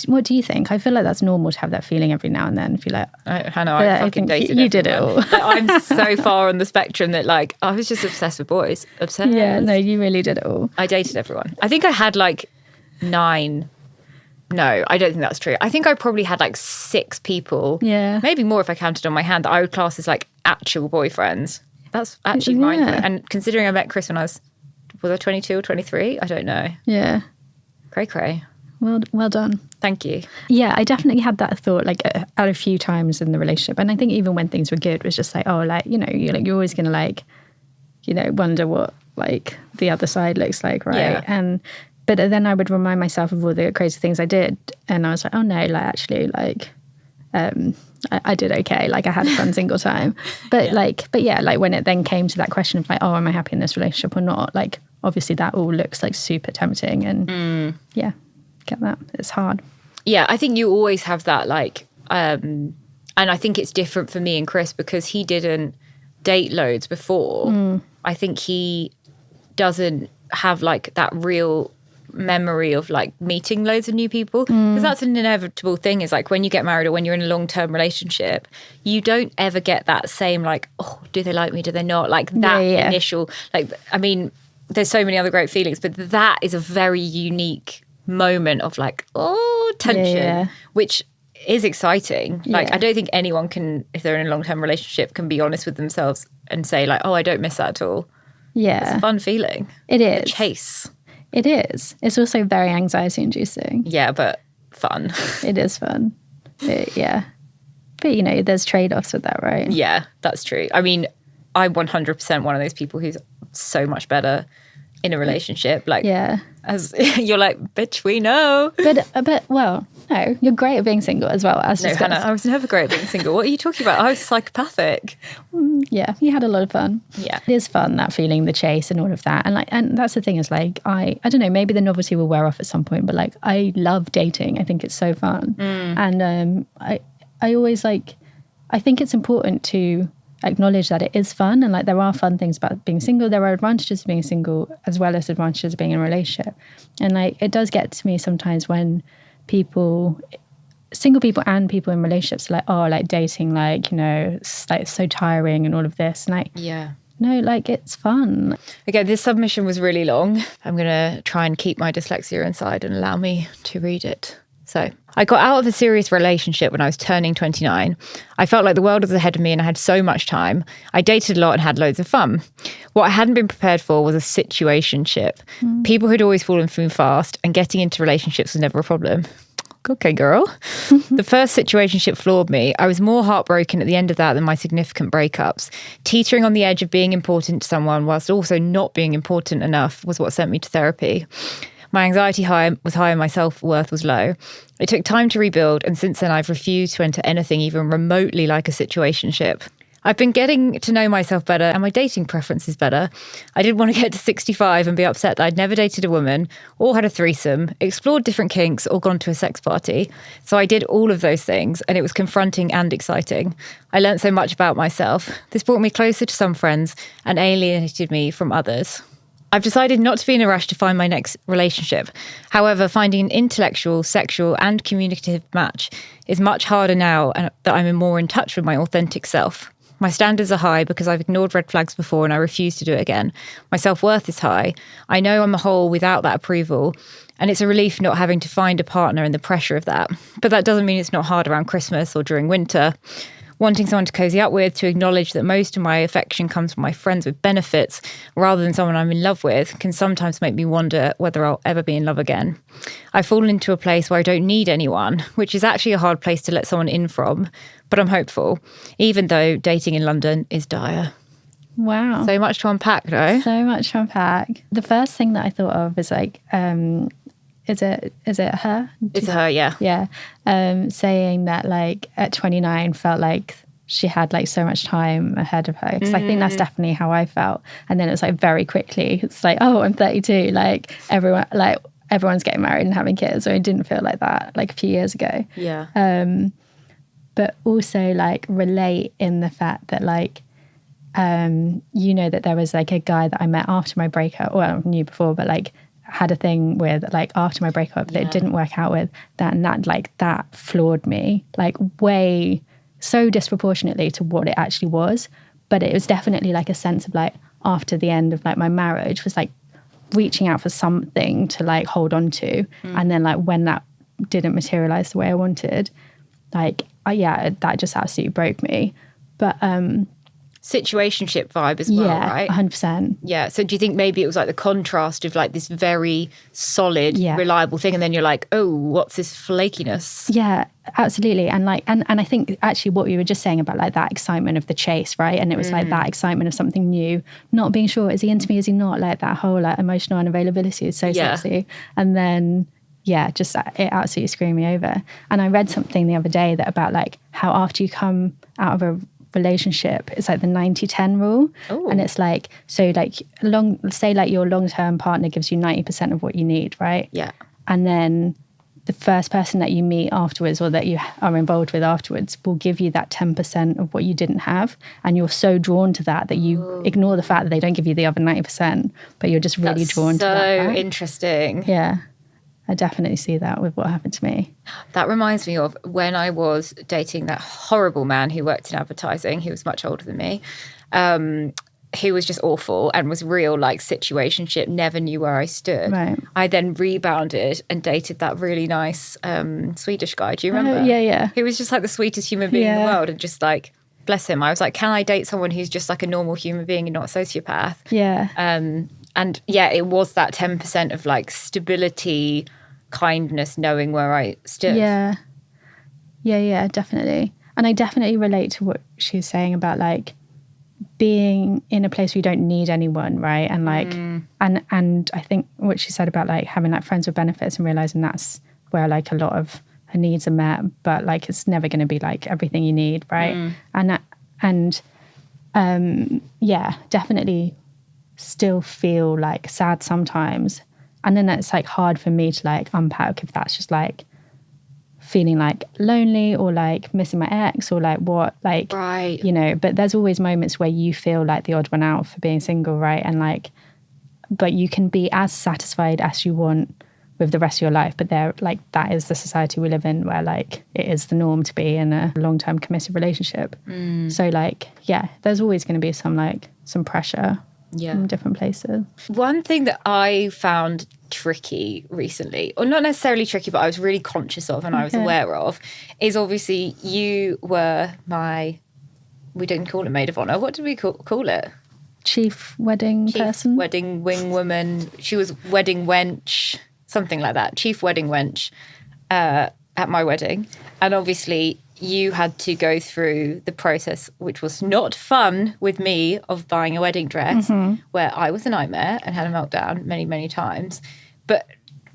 what do you think? I feel like that's normal to have that feeling every now and then. Feel like Hannah, I fucking dated you did it all. Like, I'm so far on the spectrum that like I was just obsessed with boys. Obsessed. Yeah, no, you really did it all. I dated everyone. I think I had like 9. No, I don't think that's true. I think I probably had like 6 people. Yeah. Maybe more if I counted on my hand that I would class as like actual boyfriends. That's actually mind-blowing. And considering I met Chris when I was I 22 or 23? I don't know. Yeah. Cray. Well done. Thank you. Yeah, I definitely had that thought like a few times in the relationship. And I think even when things were good, it was just like, oh, like, you know, you're always going to like, you know, wonder what like the other side looks like, right? Yeah. But then I would remind myself of all the crazy things I did. And I was like, oh no, like actually like, I did okay. Like I had a fun single time. But like when it then came to that question of like, oh, am I happy in this relationship or not? Like, obviously that all looks like super tempting and yeah, get that. It's hard. Yeah, I think you always have that like, and I think it's different for me and Chris because he didn't date loads before. I think he doesn't have like that real memory of like meeting loads of new people because that's an inevitable thing is like when you get married or when you're in a long-term relationship you don't ever get that same like, oh, do they like me, do they not, like that initial like, I mean there's so many other great feelings but that is a very unique moment of like, oh, tension which is exciting. Like I don't think anyone can, if they're in a long-term relationship, can be honest with themselves and say like, oh, I don't miss that at all. It's a fun feeling. It is. The chase. It is. It's also very anxiety inducing. Yeah, but fun. It is fun. Yeah. But, you know, there's trade-offs with that, right? Yeah, that's true. I mean, I'm 100% one of those people who's so much better in a relationship. Like, as you're like, bitch, we know. But well, no, you're great at being single as well. No, Hannah, I was never great at being single. What are you talking about? I was psychopathic. Yeah, you had a lot of fun. Yeah, it is fun, that feeling, the chase, and all of that. And that's the thing is like I don't know, maybe the novelty will wear off at some point. But like I love dating. I think it's so fun, and I always like. I think it's important to acknowledge that it is fun and like there are fun things about being single. There are advantages of being single as well as advantages of being in a relationship. And like it does get to me sometimes when single people and people in relationships are like, oh, like dating, like, you know, it's like so tiring and all of this. And like, no, like it's fun. Okay, this submission was really long. I'm gonna try and keep my dyslexia inside and allow me to read it. So, I got out of a serious relationship when I was turning 29. I felt like the world was ahead of me and I had so much time. I dated a lot and had loads of fun. What I hadn't been prepared for was a situationship. People who'd always fallen for me fast and getting into relationships was never a problem. Okay, girl. The first situationship floored me. I was more heartbroken at the end of that than my significant breakups. Teetering on the edge of being important to someone whilst also not being important enough was what sent me to therapy. My anxiety was high and my self-worth was low. It took time to rebuild, and since then I've refused to enter anything even remotely like a situationship. I've been getting to know myself better and my dating preferences better. I didn't want to get to 65 and be upset that I'd never dated a woman or had a threesome, explored different kinks or gone to a sex party. So I did all of those things and it was confronting and exciting. I learned so much about myself. This brought me closer to some friends and alienated me from others. I've decided not to be in a rush to find my next relationship. However, finding an intellectual, sexual, and communicative match is much harder now that I'm more in touch with my authentic self. My standards are high because I've ignored red flags before and I refuse to do it again. My self-worth is high. I know I'm a whole without that approval, and it's a relief not having to find a partner and the pressure of that. But that doesn't mean it's not hard around Christmas or during winter. Wanting someone to cozy up with, to acknowledge that most of my affection comes from my friends with benefits rather than someone I'm in love with, can sometimes make me wonder whether I'll ever be in love again. I've fallen into a place where I don't need anyone, which is actually a hard place to let someone in from, but I'm hopeful, even though dating in London is dire. Wow. So much to unpack, though. So much to unpack. The first thing that I thought of is like, is it her? It's her, yeah. Yeah. Saying that like at 29 felt like she had like so much time ahead of her. Because I think that's definitely how I felt. And then it was like very quickly, it's like, oh, I'm 32. Like everyone's getting married and having kids. So it didn't feel like that like a few years ago. Yeah. But also like relate in the fact that like, you know, that there was like a guy that I met after my breakup, well, I knew before, but like had a thing with like after my breakup that it didn't work out with that, and that floored me like way so disproportionately to what it actually was. But it was definitely like a sense of like after the end of like my marriage was like reaching out for something to like hold on to, and then like when that didn't materialize the way I wanted, like that just absolutely broke me. But situationship vibe as well, Yeah, right? 100%. Yeah. So do you think maybe it was like the contrast of like this very solid, reliable thing, and then you're like, oh, what's this flakiness? Yeah, absolutely. And like, and I think actually what we were just saying about like that excitement of the chase, right? And it was like that excitement of something new, not being sure, is he into me, is he not? Like that whole like emotional unavailability is so sexy. And then just it absolutely screwed me over. And I read something the other day that about like how after you come out of a relationship, it's like the 90-10 rule. Ooh. And it's like, so like say like your long-term partner gives you 90% of what you need, right? Yeah. And then the first person that you meet afterwards or that you are involved with afterwards will give you that 10% of what you didn't have. And you're so drawn to that you ignore the fact that they don't give you the other 90%, but you're just really drawn to that. So interesting. Yeah. I definitely see that with what happened to me. That reminds me of when I was dating that horrible man who worked in advertising. He was much older than me. He was just awful and was real like situationship, never knew where I stood. Right. I then rebounded and dated that really nice Swedish guy. Do you remember? Yeah. He was just like the sweetest human being in the world, and just like, bless him. I was like, can I date someone who's just like a normal human being and not a sociopath? Yeah. And yeah, it was that 10% of like stability, kindness, knowing where I stood. Yeah, definitely. And I definitely relate to what she was saying about like being in a place where you don't need anyone, right? And like, and I think what she said about like having like friends with benefits and realizing that's where like a lot of her needs are met, but like it's never going to be like everything you need, right? And definitely still feel like sad sometimes. And then it's like hard for me to like unpack if that's just like feeling like lonely or like missing my ex or like what, like, right. You know, but there's always moments where you feel like the odd one out for being single, right? And like, but you can be as satisfied as you want with the rest of your life. But there, like, that is the society we live in where like it is the norm to be in a long-term committed relationship. So like, yeah, there's always going to be some pressure. Yeah. From different places. One thing that I found tricky recently, or not necessarily tricky, but I was really conscious of and I was aware of, is obviously you were we didn't call it maid of honour. What did we call it? Chief person? Wedding wing woman. She was wedding wench, something like that. Chief wedding wench at my wedding. And obviously you had to go through the process, which was not fun with me, of buying a wedding dress, where I was a nightmare and had a meltdown many, many times. But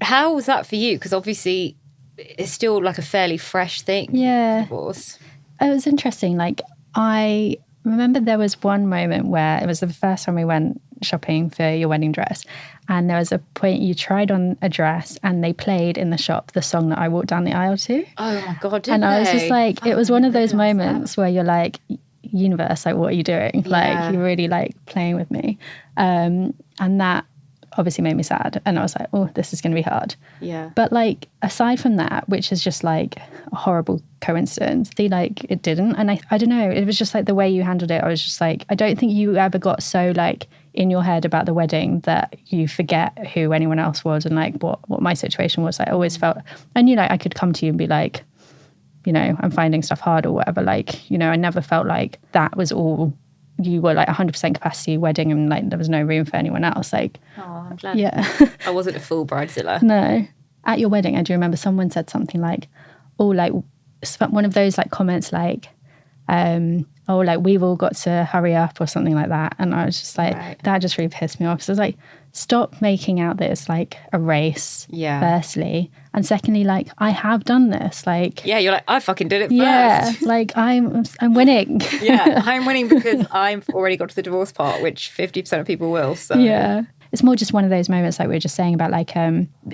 how was that for you? Because obviously it's still like a fairly fresh thing. Yeah. Divorce. It was interesting. Like, I remember there was one moment where it was the first time we went shopping for your wedding dress, and there was a point you tried on a dress and they played in the shop the song that I walked down the aisle to. Oh my God, I was just like, it was one of those moments where you're like, universe, like, what are you doing? Like, you're really like playing with me. And that obviously made me sad. And I was like, oh, this is going to be hard. Yeah. But like, aside from that, which is just like a horrible coincidence, it didn't. And I don't know, it was just like the way you handled it. I was just like, I don't think you ever got so like in your head about the wedding that you forget who anyone else was and like what my situation was. I always felt, I knew like I could come to you and be like, you know, I'm finding stuff hard or whatever. Like, you know, I never felt like that was all, you were like 100% capacity wedding and like there was no room for anyone else. Like, oh, I'm glad. Yeah. I wasn't a full bridezilla. No. At your wedding, I do remember someone said something like, oh, like one of those like comments like, oh, like we've all got to hurry up or something like that. And I was just like, that just really pissed me off. So I was like, stop making out that it's like a race, firstly. And secondly, like, I have done this. Like, yeah, you're like, I fucking did it first. Yeah, like I'm winning. Yeah, I'm winning because I've already got to the divorce part, which 50% of people will. So yeah, it's more just one of those moments like we were just saying about like,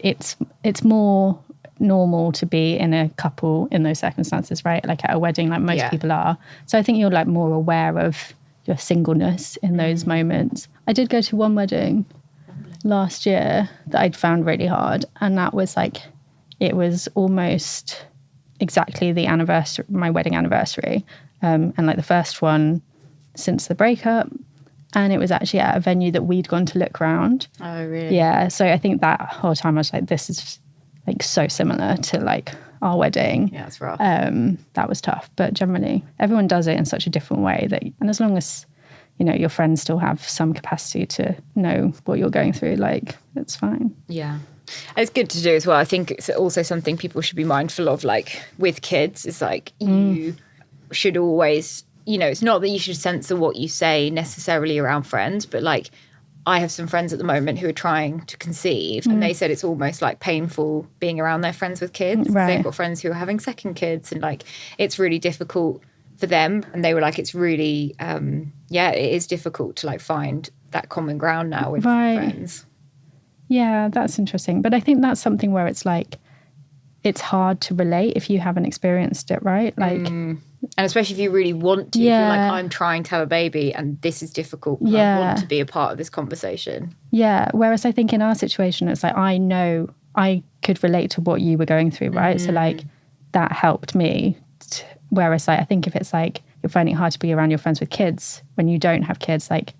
it's more normal to be in a couple in those circumstances, right? Like at a wedding, like most people are. So I think you're like more aware of your singleness in those moments. I did go to one wedding last year that I'd found really hard, and that was like, it was almost exactly the anniversary, my wedding anniversary, and like the first one since the breakup. And it was actually at a venue that we'd gone to look around. Oh, really? Yeah. So I think that whole time I was like, this is like so similar to like our wedding. Yeah, it's rough. That was tough, but generally everyone does it in such a different way and as long as you know, your friends still have some capacity to know what you're going through, like, it's fine. Yeah. It's good to do as well. I think it's also something people should be mindful of, like with kids, is like you should always, you know, it's not that you should censor what you say necessarily around friends, but like I have some friends at the moment who are trying to conceive and they said it's almost like painful being around their friends with kids. Right. They've got friends who are having second kids and like it's really difficult for them. And they were like, it's really, it is difficult to like find that common ground now with friends. Yeah, that's interesting. But I think that's something where it's like, it's hard to relate if you haven't experienced it, right? Like, and especially if you really want to, if you're like, I'm trying to have a baby and this is difficult, but I want to be a part of this conversation. Yeah, whereas I think in our situation, it's like, I know I could relate to what you were going through, right? So like, that helped me. Whereas like, I think if it's like, you're finding it hard to be around your friends with kids, when you don't have kids, like,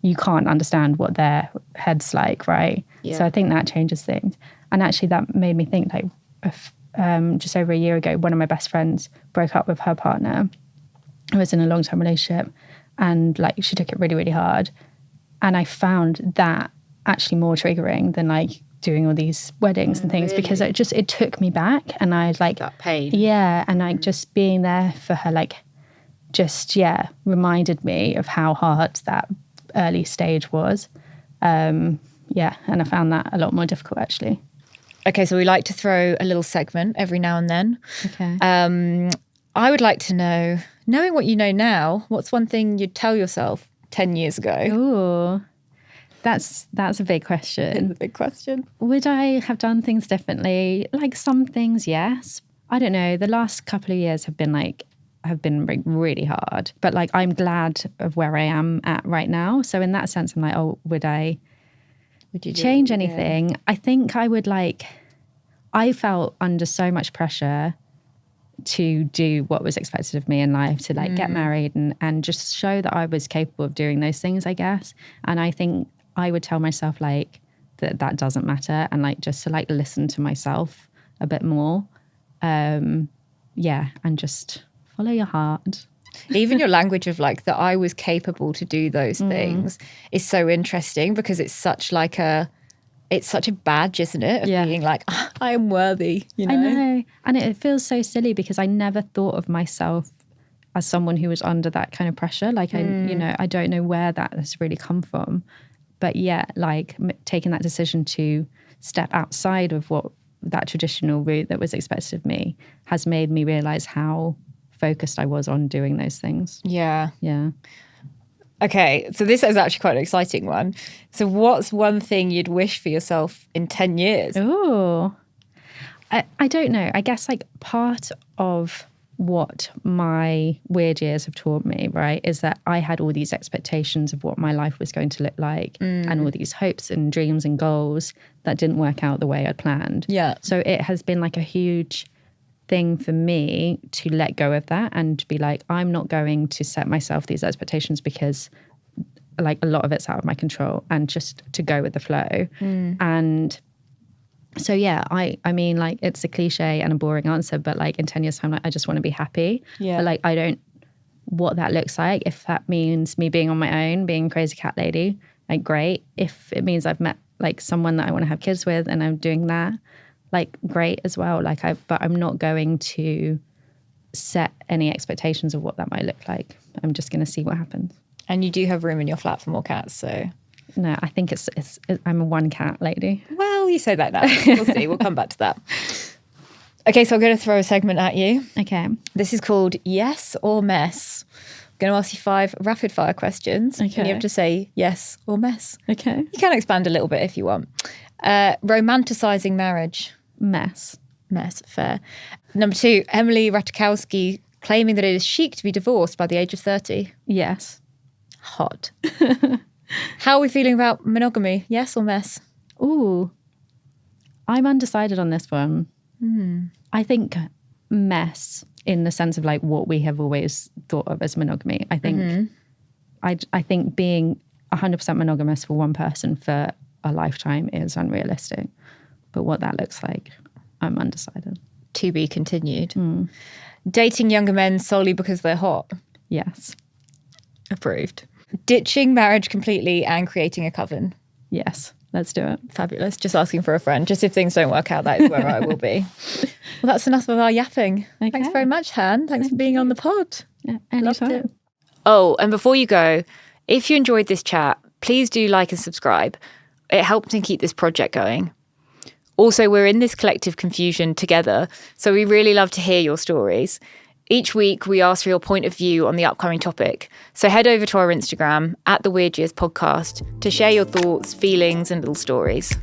you can't understand what their head's like, right? Yeah. So I think that changes things. And actually that made me think like, just over a year ago, one of my best friends broke up with her partner who was in a long-term relationship, and like she took it really, really hard. And I found that actually more triggering than like doing all these weddings and things, because it took me back, and I like that pain. Yeah. And like just being there for her, like reminded me of how hard that early stage was. And I found that a lot more difficult actually. Okay, so we like to throw a little segment every now and then. Okay. I would like to know, knowing what you know now, what's one thing you'd tell yourself 10 years ago? Ooh, that's a big question. It's a big question. Would I have done things differently? Like some things, yes. I don't know. The last couple of years have been really hard. But like I'm glad of where I am at right now. So in that sense, I'm like, oh, would you change anything? Yeah. I think I would I felt under so much pressure to do what was expected of me in life, to like get married and just show that I was capable of doing those things, I guess. And I think I would tell myself like that doesn't matter, and like just to like listen to myself a bit more. And just follow your heart. Even your language of like that I was capable to do those things is so interesting, because it's such a badge, isn't it? Of being like, I am worthy, you know? I know. And it feels so silly because I never thought of myself as someone who was under that kind of pressure. Like, I don't know where that has really come from. But taking that decision to step outside of what that traditional route that was expected of me has made me realize how focused I was on doing those things. Yeah. Yeah. Okay, so this is actually quite an exciting one. So what's one thing you'd wish for yourself in 10 years? Oh, I don't know. I guess like part of what my weird years have taught me, right, is that I had all these expectations of what my life was going to look like and all these hopes and dreams and goals that didn't work out the way I'd planned. Yeah. So it has been like a huge thing for me to let go of that and to be like, I'm not going to set myself these expectations because like a lot of it's out of my control, and just to go with the flow. And so I mean like it's a cliche and a boring answer, but like in 10 years time, like I just want to be happy. But like I don't what that looks like. If that means me being on my own, being a crazy cat lady, like great. If it means I've met like someone that I want to have kids with and I'm doing that, like great as well. But I'm not going to set any expectations of what that might look like. I'm just going to see what happens. And you do have room in your flat for more cats, so. No, I think it's I'm a one cat lady. Well, you say that now. We'll see. We'll come back to that. Okay, so I'm going to throw a segment at you. Okay. This is called Yes or Mess. I'm going to ask you 5 rapid fire questions. Okay. And you have to say yes or mess. Okay. You can expand a little bit if you want. Romanticizing marriage. Mess, fair. Number 2, Emily Ratajkowski claiming that it is chic to be divorced by the age of 30. Yes. Hot. How are we feeling about monogamy? Yes or mess? Ooh, I'm undecided on this one. I think mess in the sense of like what we have always thought of as monogamy. I think I think being 100% monogamous for one person for a lifetime is unrealistic. But what that looks like, I'm undecided. To be continued. Dating younger men solely because they're hot. Yes. Approved. Ditching marriage completely and creating a coven. Yes, let's do it. Fabulous. Just asking for a friend. Just if things don't work out, that is where I will be. Well, that's enough of our yapping. Okay. Thanks very much, Han. Thanks for being on the pod. Yeah, loved it. Oh, and before you go, if you enjoyed this chat, please do like and subscribe. It helps me keep this project going. Also, we're in this collective confusion together, so we really love to hear your stories. Each week, we ask for your point of view on the upcoming topic. So head over to our Instagram, @The Weird Years Podcast, to share your thoughts, feelings, and little stories.